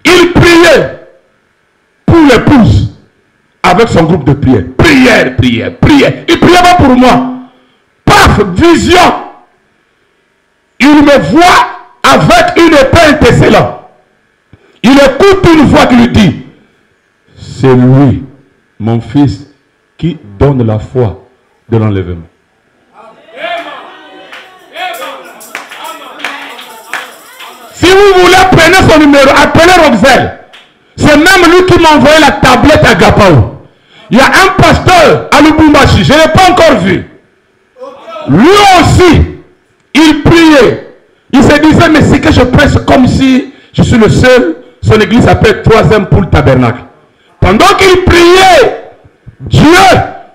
Il priait pour l'épouse avec son groupe de prière. Prière, prière, prière. Il priait pas pour moi. Paf, vision. Il me voit avec une épée intercellente. Il écoute une voix qui lui dit, c'est lui, mon fils, qui donne la foi de l'enlèvement. Si vous voulez, prenez son numéro, appelez Roxel. C'est même lui qui m'a envoyé la tablette à Gapao. Il y a un pasteur à Lubumbashi, je ne l'ai pas encore vu. Lui aussi, il priait. Il se disait, mais c'est que je presse comme si je suis le seul. Son église s'appelle 3e Poule Tabernacle. Pendant qu'il priait, Dieu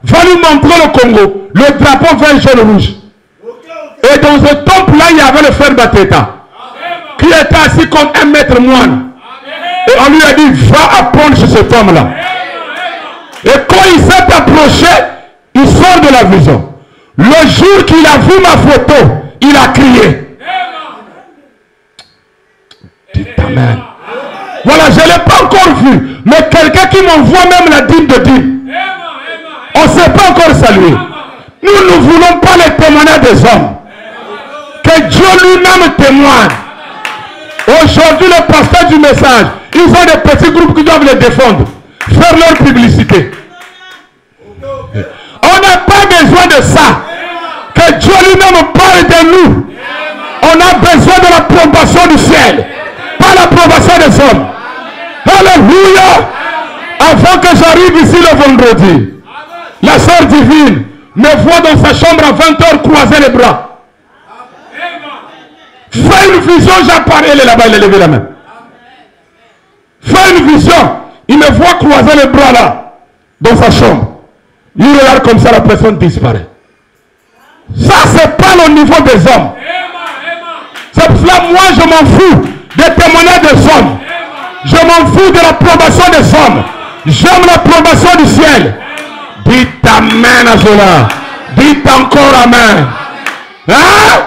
va lui montrer le Congo, le drapeau vert, jaune, rouge. Et dans ce temple-là, il y avait le frère Bateta, qui était assis comme un maître moine. Et on lui a dit, va apprendre chez cet homme-là. Et quand il s'est approché, il sort de la vision. Le jour qu'il a vu ma photo, il a crié. Dites Amen. Voilà, je ne l'ai pas encore vu. Mais quelqu'un qui m'envoie même la dîme de dîme. On ne s'est pas encore salué. Nous ne voulons pas les témoignages des hommes. Que Dieu lui-même témoigne. Aujourd'hui, le pasteur du message, ils ont des petits groupes qui doivent les défendre. Faire leur publicité. On n'a pas besoin de ça. Que Dieu lui-même parle de nous. On a besoin de l'approbation du ciel. Pas l'approbation des hommes. Alléluia. Avant que j'arrive ici le vendredi, la sœur divine me voit dans sa chambre à 20h croiser les bras. Fais une vision, j'apparais, elle est là-bas, elle a levé la main. Fais une vision, il me voit croiser les bras là, dans sa chambre. Il regarde comme ça, la personne disparaît. Ça, c'est pas le niveau des hommes. C'est pour cela, moi, je m'en fous des témoignages des hommes. Je m'en fous de l'approbation des hommes. J'aime l'approbation du ciel. Dites Amen à cela. Dites encore Amen. Hein?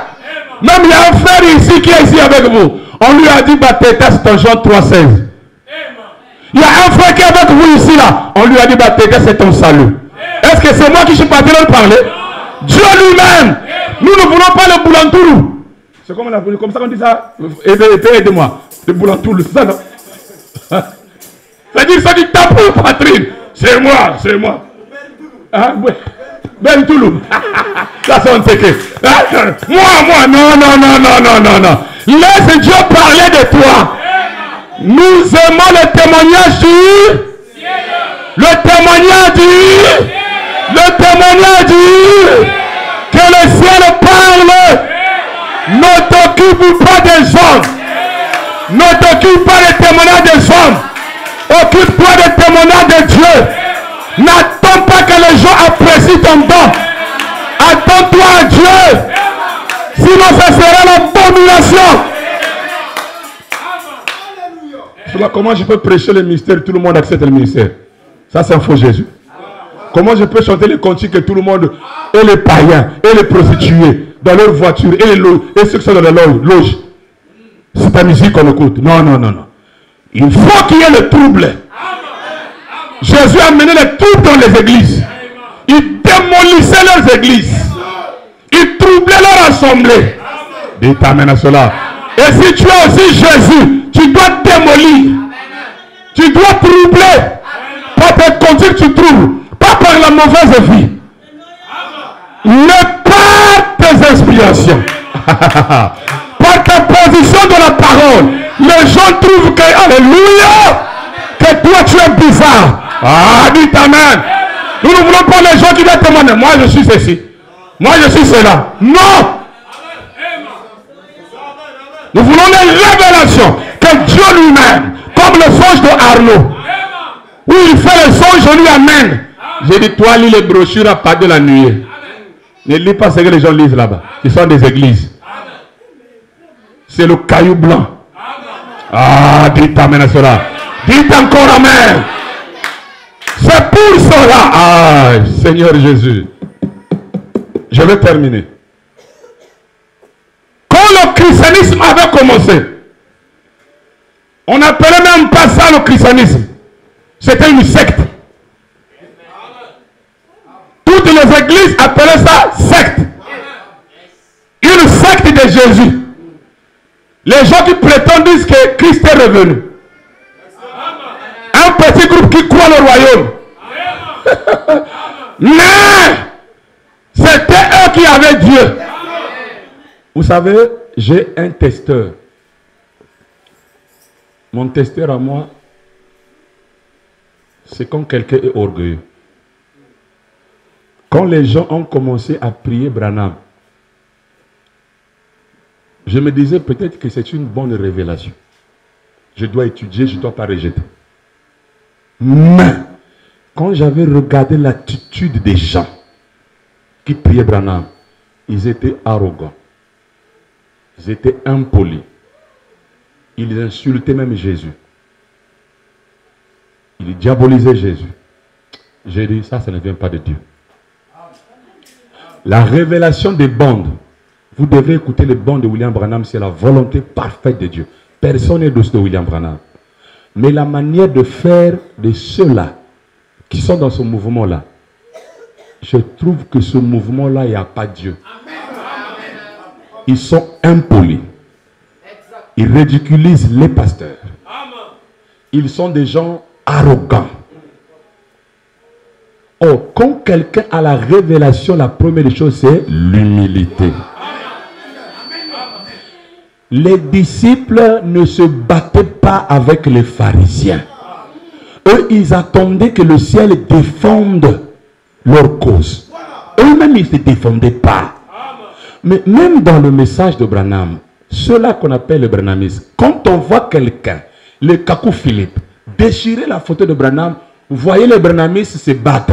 Même il y a un frère ici qui est ici avec vous. On lui a dit, Bateta, c'est ton Jean 3,16. Il y a un frère qui est avec vous ici là. On lui a dit, Bateta, c'est ton salut. Est-ce que c'est moi qui suis parti leur parler? Dieu lui-même. Nous ne voulons pas le boulantoulou. C'est comme ça qu'on dit ça. Aidez-moi. Le boulantoulou, c'est ça, non? C'est-à-dire, ça dit tape pour Patrick. C'est moi, c'est moi. Hein? Ben Toulou. Ça sonne c'est que. Moi, non. Laisse Dieu parler de toi. Nous aimons le témoignage du. Le témoignage du. Que le ciel parle. Ne t'occupe pas des hommes. Ne t'occupe pas des témoignages des hommes. Occupe-toi des témoignages de Dieu. N'attends pas que les gens apprécient ton don. Attends-toi à Dieu. Sinon, ça sera l'abomination. Comment je peux prêcher le mystère, tout le monde accepte le ministère? Ça, c'est un faux Jésus. Comment je peux chanter les cantiques que tout le monde, et les païens, et les prostituées, dans leur voiture, et ceux qui sont dans les loges? C'est ta musique qu'on écoute. Non. Il faut qu'il y ait le trouble. Jésus a amené le trouble dans les églises. Il démolissait leurs églises. Il troublait leur assemblée. Dites Amen à cela. Et si tu es aussi Jésus, tu dois démolir. Tu dois troubler. Par tes conduites, tu troubles. Pas par la mauvaise vie. Mais par tes inspirations. Par ta position dans la parole. Les gens trouvent que, alléluia, que toi tu es bizarre. Ah, dites Amen. Nous ne voulons pas les gens qui viennent témoigner. Moi je suis ceci. Moi je suis cela. Non. Nous voulons les révélations. Que Dieu lui-même, comme Comme le songe de Arnaud. Où il fait le songe, on lui amène. J'ai dit, toi, lis les brochures à part de la nuit. Ne lis pas ce que les gens lisent là-bas. Ils sont des églises. C'est le caillou blanc. Ah, dites amen à cela. Dites encore amen. C'est pour cela. Ah, Seigneur Jésus. Je vais terminer. Quand le christianisme avait commencé, on n'appelait même pas ça le christianisme. C'était une secte. Toutes les églises appelaient ça secte. Une secte de Jésus. Les gens qui prétendent disent que Christ est revenu. Un petit groupe qui croit le royaume. Mais c'était eux qui avaient Dieu. Vous savez, j'ai un testeur. Mon testeur à moi, c'est quand quelqu'un est orgueilleux. Quand les gens ont commencé à prier Branham, je me disais peut-être que c'est une bonne révélation. Je dois étudier, je ne dois pas rejeter. Mais, quand j'avais regardé l'attitude des gens qui priaient Branham, ils étaient arrogants. Ils étaient impolis. Ils insultaient même Jésus. Ils diabolisaient Jésus. J'ai dit, ça ne vient pas de Dieu. La révélation des bandes, vous devez écouter les bandes de William Branham, c'est la volonté parfaite de Dieu. Personne n'est de William Branham. Mais la manière de faire de ceux-là qui sont dans ce mouvement-là, je trouve que ce mouvement-là, il n'y a pas Dieu. Ils sont impolis. Ils ridiculisent les pasteurs. Ils sont des gens arrogants. Oh, quand quelqu'un a la révélation, la première des choses, c'est l'humilité. Les disciples ne se battaient pas avec les pharisiens. Eux, ils attendaient que le ciel défende leur cause. Eux-mêmes, ils ne se défendaient pas. Mais même dans le message de Branham, ceux-là qu'on appelle les branhamistes, quand on voit quelqu'un, le Kakou Philippe, déchirer la photo de Branham, vous voyez les branhamistes se battre.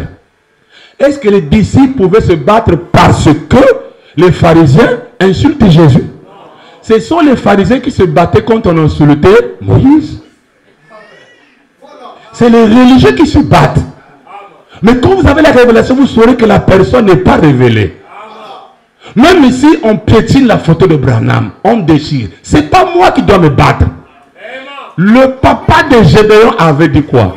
Est-ce que les disciples pouvaient se battre parce que les pharisiens insultent Jésus? Ce sont les pharisiens qui se battaient quand on insultait Moïse. C'est les religieux qui se battent. Mais quand vous avez la révélation, vous saurez que la personne n'est pas révélée. Même ici, on piétine la photo de Branham, on déchire. C'est pas moi qui dois me battre. Le papa de Gédéon avait dit quoi?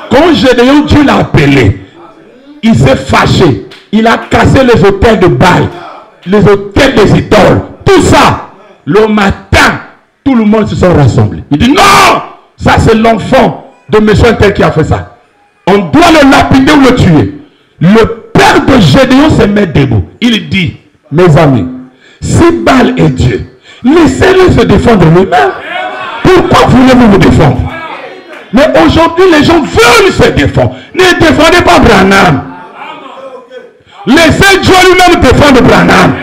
Quand Gédéon, Dieu l'a appelé, il s'est fâché. Il a cassé les autels de Baal, les autels des idoles. Tout ça, le matin, tout le monde se sont rassemblés. Il dit non, ça c'est l'enfant de monsieur tel qui a fait ça. On doit le lapider ou le tuer. Le père de Gédéon se met debout. Il dit, mes amis, si Baal est Dieu, laissez-le se défendre lui-même. Pourquoi voulez-vous vous défendre? Mais aujourd'hui, les gens veulent se défendre. Ne défendez pas Branham. Laissez Dieu lui-même défendre Branham.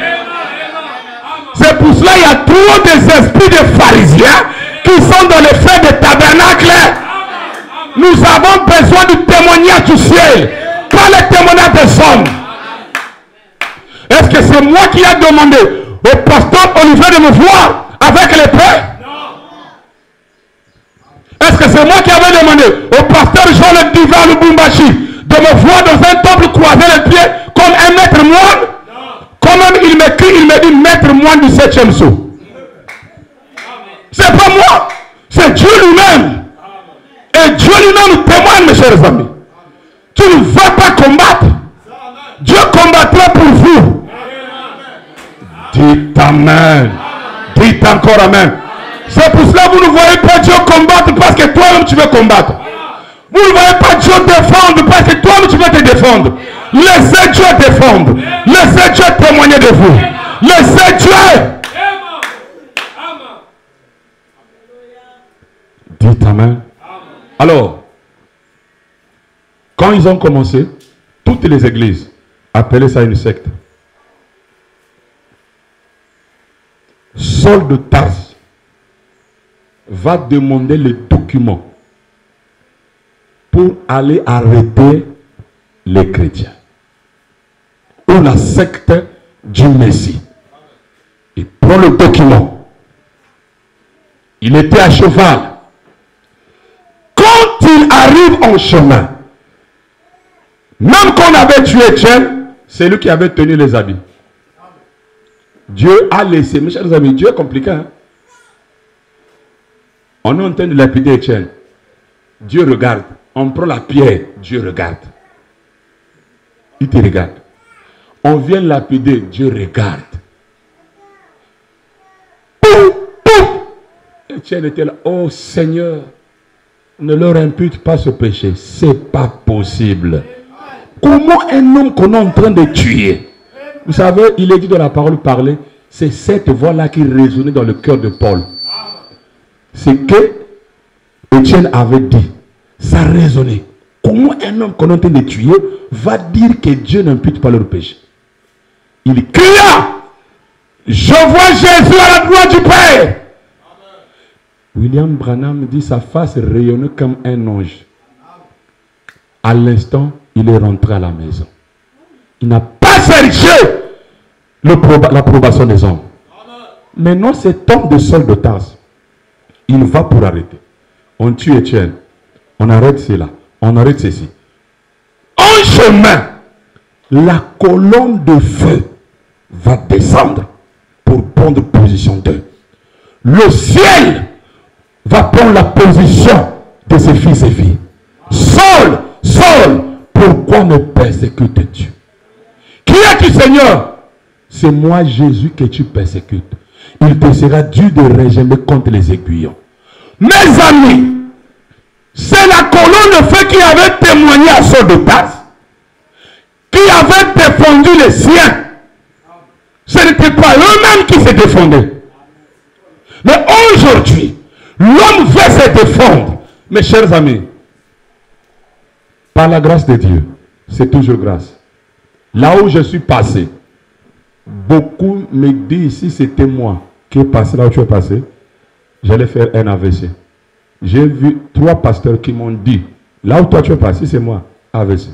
C'est pour cela qu'il y a trop des esprits de pharisiens qui sont dans les fêtes de tabernacle. Nous avons besoin du témoignage du ciel, pas le témoignage des hommes. Est-ce que c'est moi qui ai demandé au pasteur Olivier de me voir avec les prêts? Est-ce que c'est moi qui avais demandé au pasteur Jean le Divin Lubumbashi de me voir dans un temple croiser les pieds comme un maître moine? Quand même il m'écrit, il me dit maître moine du 7e sceau. C'est pas moi, c'est Dieu lui-même. Et Dieu lui-même témoigne, mes chers amis. Tu ne vas pas combattre. Dieu combattra pour vous. Dites amen. Dites encore amen. C'est pour cela que vous ne voyez pas Dieu combattre parce que toi-même tu veux combattre. Vous ne voyez pas Dieu défendre parce que toi-même tu veux te défendre. Laissez Dieu défendre. Laissez Dieu témoigner de vous. Laissez Dieu. Dites amen. Alors, quand ils ont commencé, toutes les églises appelaient ça une secte. Saul de Tarse va demander le document pour aller arrêter les chrétiens ou la secte du Messie. Il prend le document. Il était à cheval. Quand il arrive en chemin, même qu'on avait tué Étienne, c'est lui qui avait tenu les habits. Dieu a laissé, mes chers amis, Dieu est compliqué. Hein? On est en train de lapider Étienne. Dieu regarde. On prend la pierre, Dieu regarde. Il te regarde. On vient lapider, Dieu regarde. Pouf, pouf. Étienne était là. Oh Seigneur, ne leur impute pas ce péché. C'est pas possible. Comment un homme qu'on est en train de tuer? Vous savez, il est dit dans la parole parler, c'est cette voix-là qui résonnait dans le cœur de Paul. C'est que Étienne avait dit, ça résonnait. Comment un homme qu'on est en train de tuer va dire que Dieu n'impute pas leur péché? Il cria, je vois Jésus à la droite du Père. William Branham dit, sa face rayonnait comme un ange. À l'instant, il est rentré à la maison. Il n'a pas cherché l'approbation des hommes. Maintenant, cet homme de Saul de Tarse, il va pour arrêter. On tue Étienne. On arrête cela. On arrête ceci. En chemin, la colonne de feu va descendre pour prendre position d'eux. Le ciel va prendre la position de ses fils et filles. Saul, Saul, pourquoi me persécutes-tu? Qui es-tu, Seigneur? C'est moi, Jésus, que tu persécutes. Il te sera dû de régimer contre les aiguillons. Mes amis, c'est la colonne de feu qui avait témoigné à Saul de Tarse, qui avait défendu les siens. Ce n'était pas eux-mêmes qui se défendaient. Mais aujourd'hui, l'homme veut se défendre. Mes chers amis, par la grâce de Dieu, c'est toujours grâce. Là où je suis passé, beaucoup me disent, si c'était moi qui est passé là où tu es passé, j'allais faire un AVC. J'ai vu 3 pasteurs qui m'ont dit, là où toi tu es passé, c'est moi, AVC.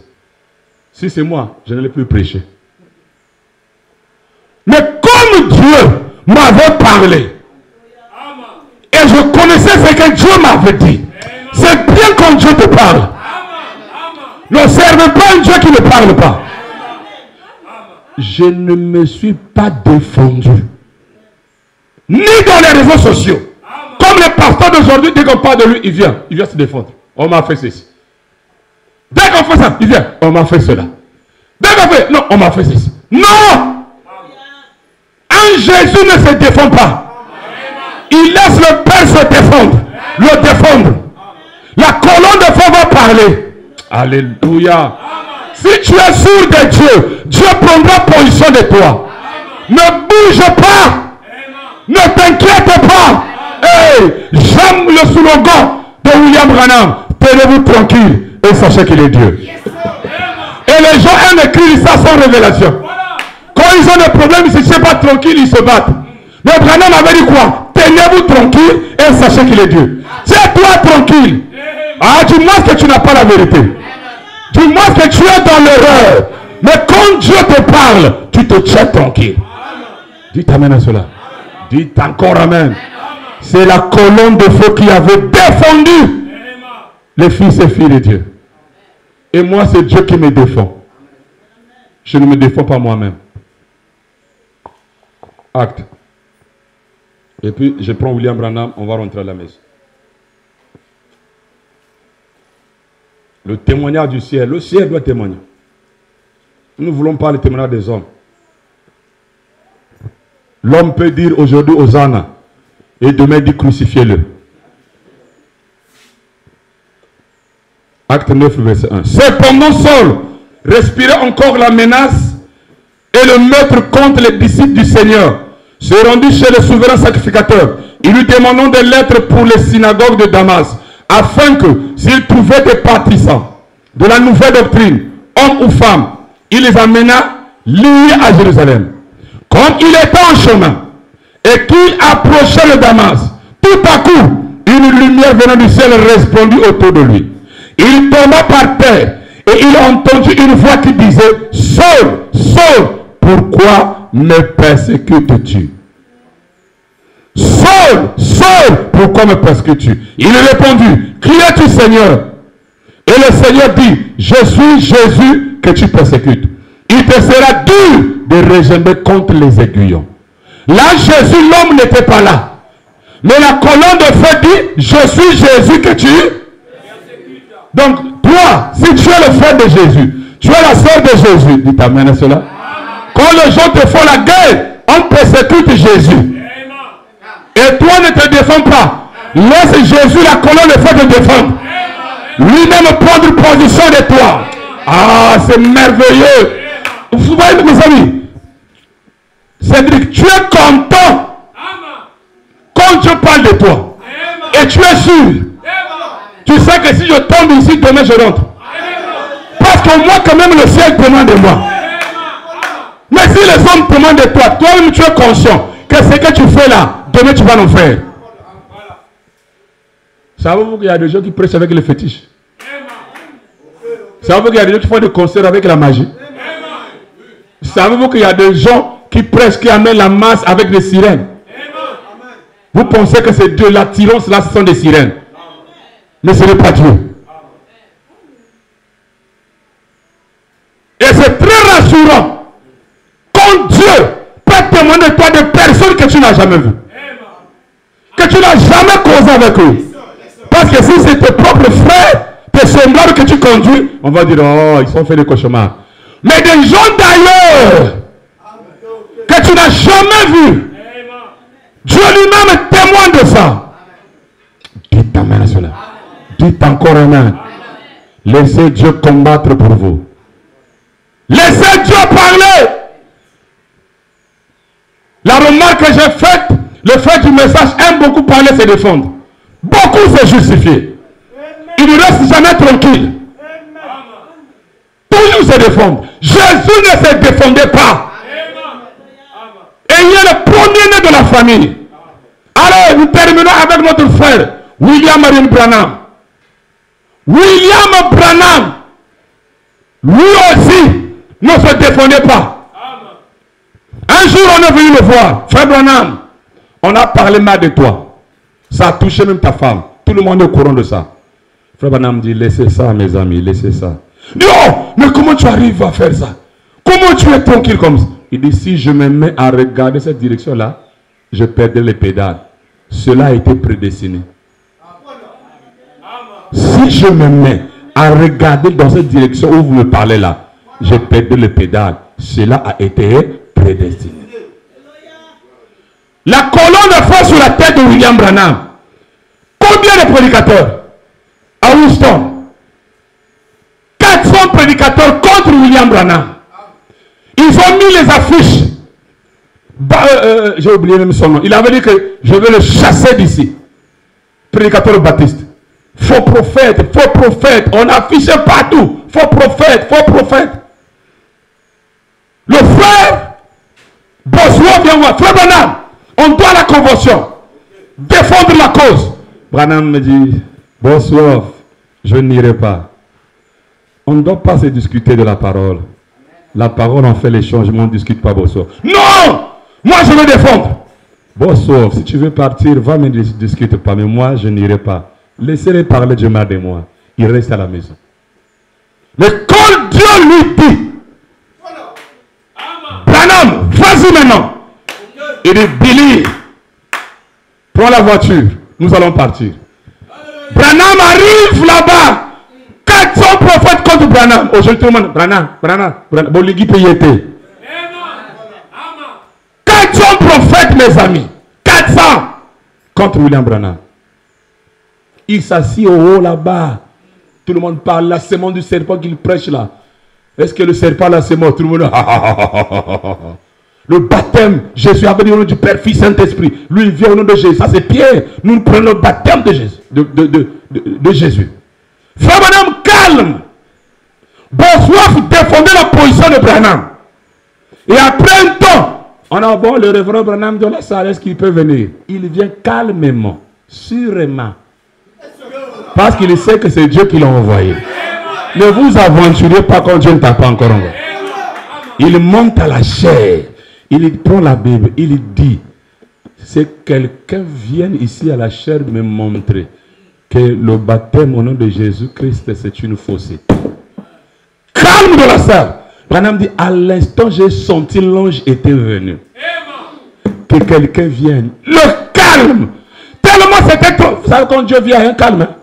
Si c'est moi, je n'allais plus prêcher. Mais comme Dieu m'avait parlé, et je connaissais ce que Dieu m'avait dit, c'est bien quand Dieu te parle. Ne servez pas un Dieu qui ne parle pas. Je ne me suis pas défendu. Ni dans les réseaux sociaux. Comme les pasteurs d'aujourd'hui, dès qu'on parle de lui, il vient se défendre. On m'a fait ceci. Dès qu'on fait ça, il vient. On m'a fait cela. Dès qu'on fait, non, on m'a fait ceci. Non! Un Jésus ne se défend pas. Il laisse le Père se défendre. Le défendre. La colonne de feu va parler. Alléluia. Si tu es sûr de Dieu, Dieu prendra position de toi. Ne bouge pas. Ne t'inquiète pas. Hey, j'aime le slogan de William Branham. Tenez-vous tranquille et sachez qu'il est Dieu. Et les gens aiment écrire ça sans révélation. Quand ils ont des problèmes, ils ne sont pas tranquilles, ils se battent. Mais Branham avait dit quoi? Tenez-vous tranquille et sachez qu'il est Dieu. Tiens-toi tranquille. Ah, dis-moi que tu n'as pas la vérité. Dis-moi que tu es dans l'erreur. Mais quand Dieu te parle, tu te tiens tranquille. Dites amen à cela. Dites encore amen. C'est la colonne de feu qui avait défendu les fils et filles de Dieu. Et moi, c'est Dieu qui me défend. Je ne me défends pas moi-même. Acte. Et puis, je prends William Branham, on va rentrer à la maison. Le témoignage du ciel. Le ciel doit témoigner. Nous ne voulons pas le témoignage des hommes. L'homme peut dire aujourd'hui Hosanna et demain dire crucifiez-le. Acte 9, verset 1. Cependant, Saul respirait encore la menace et le mettre contre les disciples du Seigneur. Se rendit chez le souverain sacrificateur. Il lui demandant des lettres pour les synagogues de Damas, afin que, s'il trouvait des partisans de la nouvelle doctrine, hommes ou femmes, il les amena liés à Jérusalem. Quand il était en chemin et qu'il approchait le Damas, tout à coup, une une lumière venant du ciel répandit autour de lui. Il tomba par terre et il a entendu une voix qui disait, Saul, Saul, pourquoi me persécutes-tu? Saul, Saul, pourquoi me persécutes-tu? Il a répondu, qui es-tu, Seigneur? Et le Seigneur dit, je suis Jésus que tu persécutes. Il te sera dur de retomber contre les aiguillons. Là, Jésus, l'homme n'était pas là. Mais la colonne de feu dit, je suis Jésus que tu... Donc, toi, si tu es le frère de Jésus, tu es la sœur de Jésus, dites amen à cela. Quand les gens te font la guerre, on persécute Jésus. Et toi ne te défends pas. Laisse Jésus, la colonne de feu, te défendre. Lui-même prendre position de toi. Ah, c'est merveilleux. Vous voyez, mes amis, Cédric, tu es content quand je parle de toi. Et tu es sûr. Tu sais que si je tombe ici, demain je rentre. Parce que moi, quand même, le ciel demande de moi. Mais si les hommes demandent de toi, toi-même tu es conscient que ce que tu fais là, demain tu vas nous faire. Savez-vous qu'il y a des gens qui prêchent avec les fétiches? Savez-vous qu'il y a des gens qui font des concerts avec la magie? Savez-vous qu'il y a des gens qui prêchent, qui amènent la masse avec des sirènes? Vous pensez que c'est Dieu, l'attirance là, ce sont des sirènes. Mais ce n'est pas Dieu. Et c'est très rassurant quand Dieu peut demander de toi des personnes que tu n'as jamais vues. Que tu n'as jamais causé avec eux. Parce que si c'est tes propres frères, tes semblables que tu conduis, on va dire, oh, ils ont fait des cauchemars. Mais des gens d'ailleurs, que tu n'as jamais vus, Dieu lui-même témoigne de ça. Dites amen à cela. Dites encore amen. Laissez Dieu combattre pour vous. Laissez Dieu parler. La remarque que j'ai faite, le fait du message aime beaucoup parler, c'est défendre. Beaucoup se justifier. Il ne reste jamais tranquille. Toujours se défendre. Jésus ne se défendait pas. Et il est le premier-né de la famille. Alors, nous terminons avec notre frère, William Marion Branham. William Branham, lui aussi, ne se défendait pas. Un jour, on est venu le voir. Frère Branham, on a parlé mal de toi. Ça a touché même ta femme. Tout le monde est au courant de ça. Frère Branham dit, laissez ça, mes amis, laissez ça. Il dit, oh, mais comment tu arrives à faire ça? Comment tu es tranquille comme ça? Il dit, si je me mets à regarder cette direction-là, je perdrai les pédales. Cela a été prédestiné. Si je me mets à regarder dans cette direction où vous me parlez là, je perdrai les pédales. Cela a été prédestiné. La colonne de feu sur la tête de William Branham. Combien de prédicateurs? À Houston. 400 prédicateurs contre William Branham. Ils ont mis les affiches. J'ai oublié même son nom. Il avait dit que je vais le chasser d'ici. Prédicateur baptiste. Faux prophète, faux prophète. On affichait partout. Faux prophète, faux prophète. Le frère Bosworth vient voir. Frère Branham, on doit la convention. Défendre la cause. Branham me dit, Bosworth, je n'irai pas. On ne doit pas se discuter de la parole. La parole en fait les changements, on ne discute pas Bosworth. Non! Moi je veux défendre. Bosworth, si tu veux partir, va me discute pas. Mais moi je n'irai pas. Laissez-les parler de mal de moi. Il reste à la maison. Mais quand Dieu lui dit, Branham, vas-y maintenant. Il dit, Billy, prends la voiture. Nous allons partir. Branham arrive là-bas. 400 prophètes contre Branham. Aujourd'hui, tout le monde, Branham. Boligi Payete. 400 prophètes, mes amis. 400 contre William Branham. Il s'assit au haut là-bas. Tout le monde parle. La sémence du serpent qu'il prêche là. Est-ce que le serpent là c'est mort? Tout le monde. Le baptême. Jésus avait dit au nom du Père, Fils, Saint-Esprit. Lui il vient au nom de Jésus. Ça c'est Pierre. Nous prenons le baptême de Jésus. De Jésus. Frère Branham, calme. Bosworth défendait la position de Branham. Et après un temps, on a bon le révérend Branham de la salle, est-ce qu'il peut venir? Il vient calmement, sûrement, Parce qu'il sait que c'est Dieu qui l'a envoyé. Ne vous aventurez pas quand Dieu ne t'a pas encore envoyé. Il monte à la chair. Il prend la Bible. Il dit, c'est quelqu'un vienne ici à la chair me montrer que le baptême au nom de Jésus-Christ, c'est une fausseté. Calme de la salle. Branham dit, à l'instant, j'ai senti l'ange était venu. Que quelqu'un vienne. Le calme. Tellement c'était trop. Vous savez quand Dieu vient, un calme. Hein?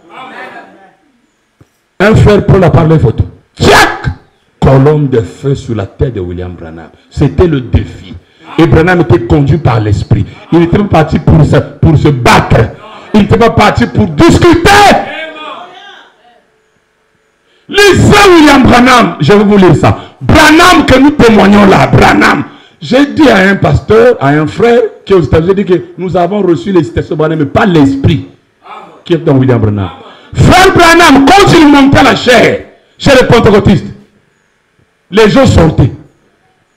Un frère prend la parole photo. Tchac! Colonne de feu sur la tête de William Branham. C'était le défi. Et Branham était conduit par l'esprit. Il n'était pas parti pour se battre. Il n'était pas parti pour discuter. Lisez William Branham. Je vais vous lire ça. Branham que nous témoignons là. Branham. J'ai dit à un pasteur, à un frère qui est aux États-Unis, j'ai dit que nous avons reçu les citations de Branham, mais pas l'esprit qui est dans William Branham. Frère Branham, quand il montait la chair chez les pentecôtistes, les gens sortaient.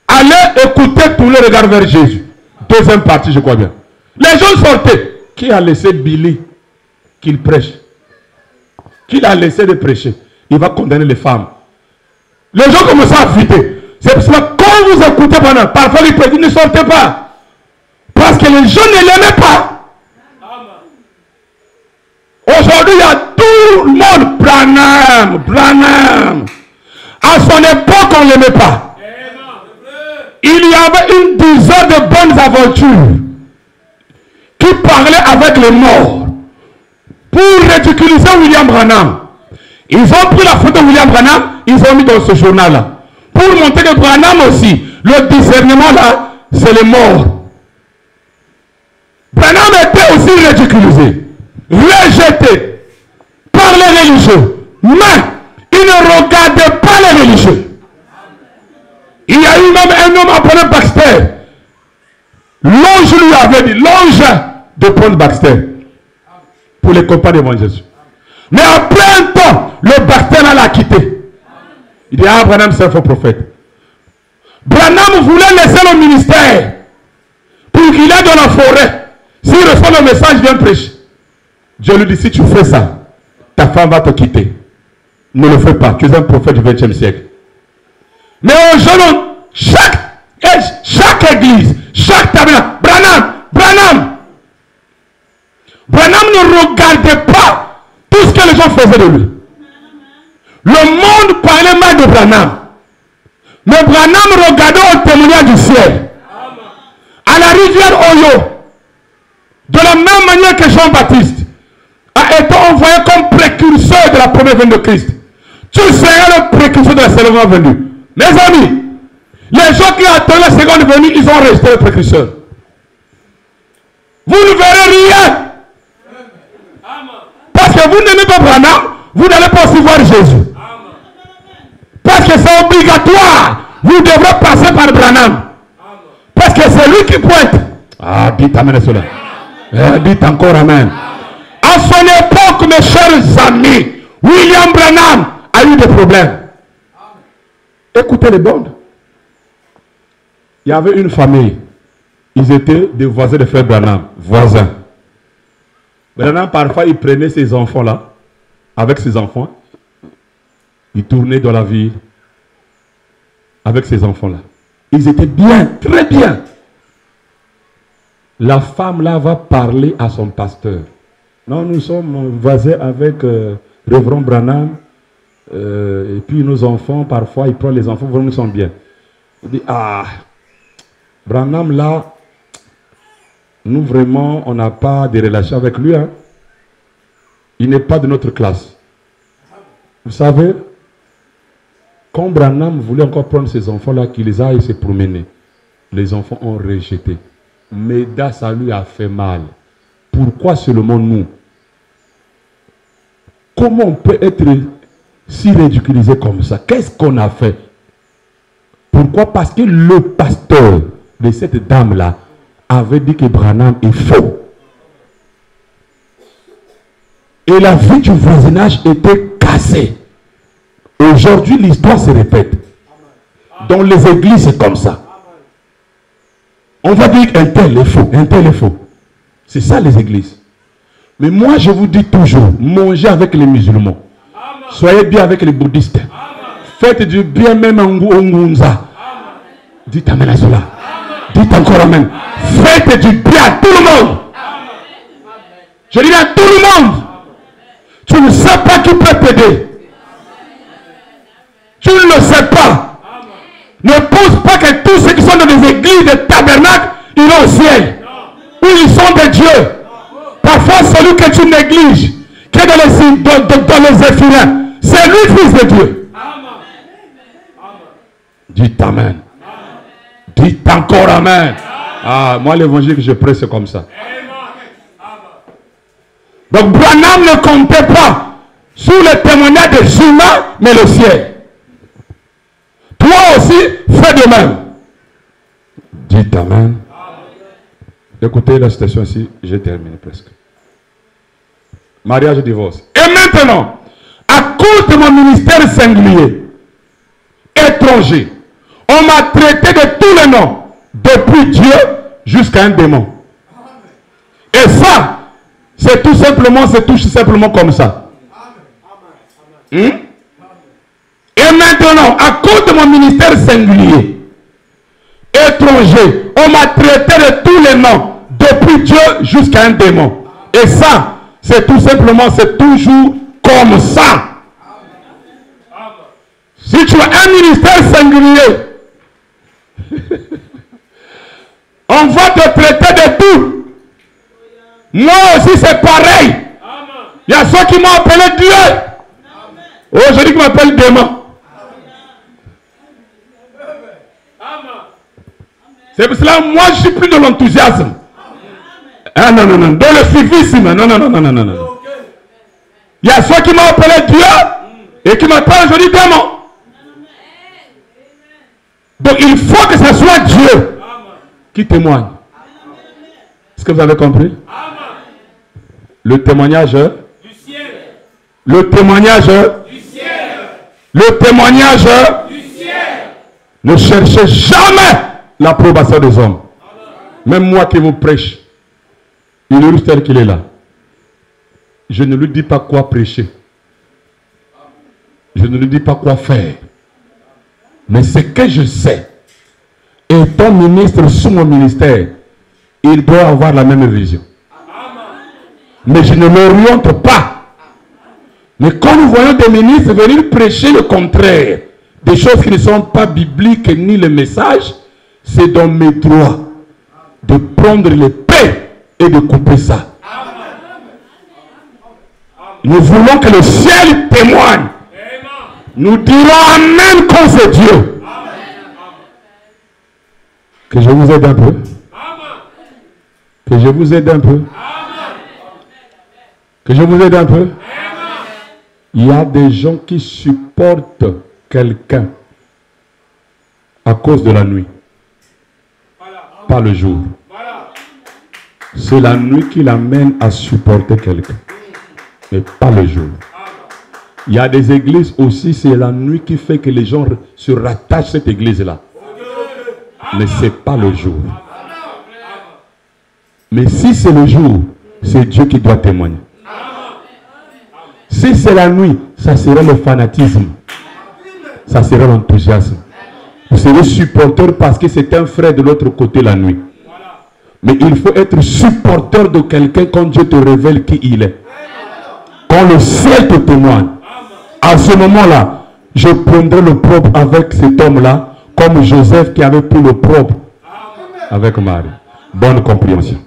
Allez écouter tous les regards vers Jésus. Deuxième partie, je crois bien. Les gens sortaient. Qui a laissé Billy qu'il prêche? Qui l'a laissé de prêcher? Il va condamner les femmes. Les gens commencent à fuiter. C'est pour cela que quand vous écoutez Branham, parfois il peut dire ne sortez pas. Parce que les gens ne l'aimaient pas. Aujourd'hui, il y a tout le monde. Branham. À son époque, on ne l'aimait pas. Il y avait une dizaine de bonnes aventures qui parlaient avec les morts pour ridiculiser William Branham. Ils ont pris la photo de William Branham, ils ont mis dans ce journal-là. Pour montrer que Branham aussi, le discernement là, c'est les morts. Branham était aussi ridiculisé, rejeté par les religieux. Mais il ne regardait pas les religieux. Il y a eu même un homme appelé Baxter. L'ange lui avait dit, l'ange de prendre Baxter pour les copains devant Jésus. Mais après un temps, le Baxter l'a quitté. Il dit, ah, Branham, c'est un faux prophète. Branham voulait laisser le ministère pour qu'il aille dans la forêt. S'il reçoit le message, il vient prêcher. Dieu lui dit, si tu fais ça, ta femme va te quitter. Ne le fais pas, tu es un prophète du XXe siècle. Mais aujourd'hui, chaque église, chaque tabernacle, Branham ne regardait pas tout ce que les gens faisaient de lui. Le monde parlait mal de Branham. Mais Branham regardait au témoignage du ciel. À la rivière Oyo. De la même manière que Jean-Baptiste a été envoyé comme précurseur de la première venue de Christ. Tu seras le précurseur de la seconde venue. Mes amis, les gens qui attendent la seconde venue, ils ont resté le précurseur. Vous ne verrez rien. Parce que vous n'aimez pas Branham, vous n'allez pas aussi voir Jésus. Parce que c'est obligatoire. Vous devrez passer par Branham. Parce que c'est lui qui pointe. Ah, dites amen cela. Dites encore amen. À son époque, mes chers amis, William Branham a eu des problèmes. Écoutez les bandes. Il y avait une famille. Ils étaient des voisins de frère Branham. Voisins. Branham, parfois, il prenait ses enfants-là, avec ses enfants. Il tournait dans la ville avec ses enfants-là. Ils étaient bien, très bien. La femme-là va parler à son pasteur. Non, nous sommes voisins avec Révérend Branham. Et puis nos enfants, parfois, ils prennent les enfants, vraiment, ils sont bien. Il dit, ah, Branham là, nous vraiment, on n'a pas de relation avec lui. Hein. Il n'est pas de notre classe. Vous savez, quand Branham voulait encore prendre ces enfants-là, qu'ils aillent se promener, les enfants ont rejeté. Mais ça lui a fait mal. Pourquoi seulement nous? Comment on peut être si ridiculisé comme ça? Qu'est-ce qu'on a fait? Pourquoi? Parce que le pasteur de cette dame-là avait dit que Branham est faux. Et la vie du voisinage était cassée. Aujourd'hui, l'histoire se répète. Dans les églises, c'est comme ça. On va dire qu'un tel est faux, un tel est faux. C'est ça les églises. Mais moi, je vous dis toujours, mangez avec les musulmans. Soyez bien avec les bouddhistes. Faites du bien même en Ngunza. Dites amen à cela. Dites encore amen. Faites du bien à tout le monde. Je dis à tout le monde. Tu ne sais pas qui peut t'aider. Tu ne le sais pas. Ne pense pas que tous ceux qui sont dans les églises, des tabernacles, ils vont au ciel. Où ils sont des dieux. Parfois, celui que tu négliges, qui est dans les éphirins, c'est lui fils de Dieu. Dites amen. Dites encore amen. Ah, moi l'évangile que je prêche c'est comme ça. Donc Branham ne comptait pas sur le témoignage des humains, mais le ciel. Toi aussi, fais de même. Dites amen. Écoutez la citation ici, j'ai terminé presque. Mariage et divorce. Et maintenant, à cause de mon ministère singulier, étranger, on m'a traité de tous les noms, depuis Dieu jusqu'à un démon. Et ça, c'est tout simplement comme ça. Et maintenant, à cause de mon ministère singulier, étranger, on m'a traité de tous les noms, depuis Dieu jusqu'à un démon. Et ça, c'est tout simplement, c'est toujours comme ça. Si tu as un ministère singulier, on va te traiter de tout. Moi aussi c'est pareil. Il y a ceux qui m'ont appelé Dieu. Aujourd'hui qui m'appellent démon. C'est pour cela moi je suis plus de l'enthousiasme. Ah non, non, non. Dans le civisme. Non, non, non, non, non, non. Il y a ceux qui m'ont appelé Dieu et qui m'appellent aujourd'hui démon. Donc il faut que ce soit Dieu qui témoigne. Est-ce que vous avez compris? Le témoignage du ciel. Le témoignage du ciel. Le témoignage du ciel. Ne cherchez jamais l'approbation des hommes. Même moi qui vous prêche, il est tel qu'il est là. Je ne lui dis pas quoi prêcher. Je ne lui dis pas quoi faire. Mais ce que je sais, étant ministre sous mon ministère, il doit avoir la même vision. Mais je ne l'oriente pas. Mais quand nous voyons des ministres venir prêcher le contraire, des choses qui ne sont pas bibliques ni le message, c'est dans mes droits de prendre l'épée et de couper ça. Nous voulons que le ciel témoigne. Nous dirons Amen quand c'est Dieu. Que je vous aide un peu. Que je vous aide un peu. Que je vous aide un peu. Il y a des gens qui supportent quelqu'un à cause de la nuit. Pas le jour. C'est la nuit qui l'amène à supporter quelqu'un. Mais pas le jour. Il y a des églises aussi, c'est la nuit qui fait que les gens se rattachent à cette église-là. Mais ce n'est pas le jour. Mais si c'est le jour, c'est Dieu qui doit témoigner. Si c'est la nuit, ça serait le fanatisme. Ça serait l'enthousiasme. Vous serez supporteur parce que c'est un frère de l'autre côté la nuit. Mais il faut être supporteur de quelqu'un quand Dieu te révèle qui il est. Quand le ciel te témoigne. À ce moment-là, je prendrai le propre avec cet homme-là, comme Joseph qui avait pris le propre avec Marie. Bonne compréhension.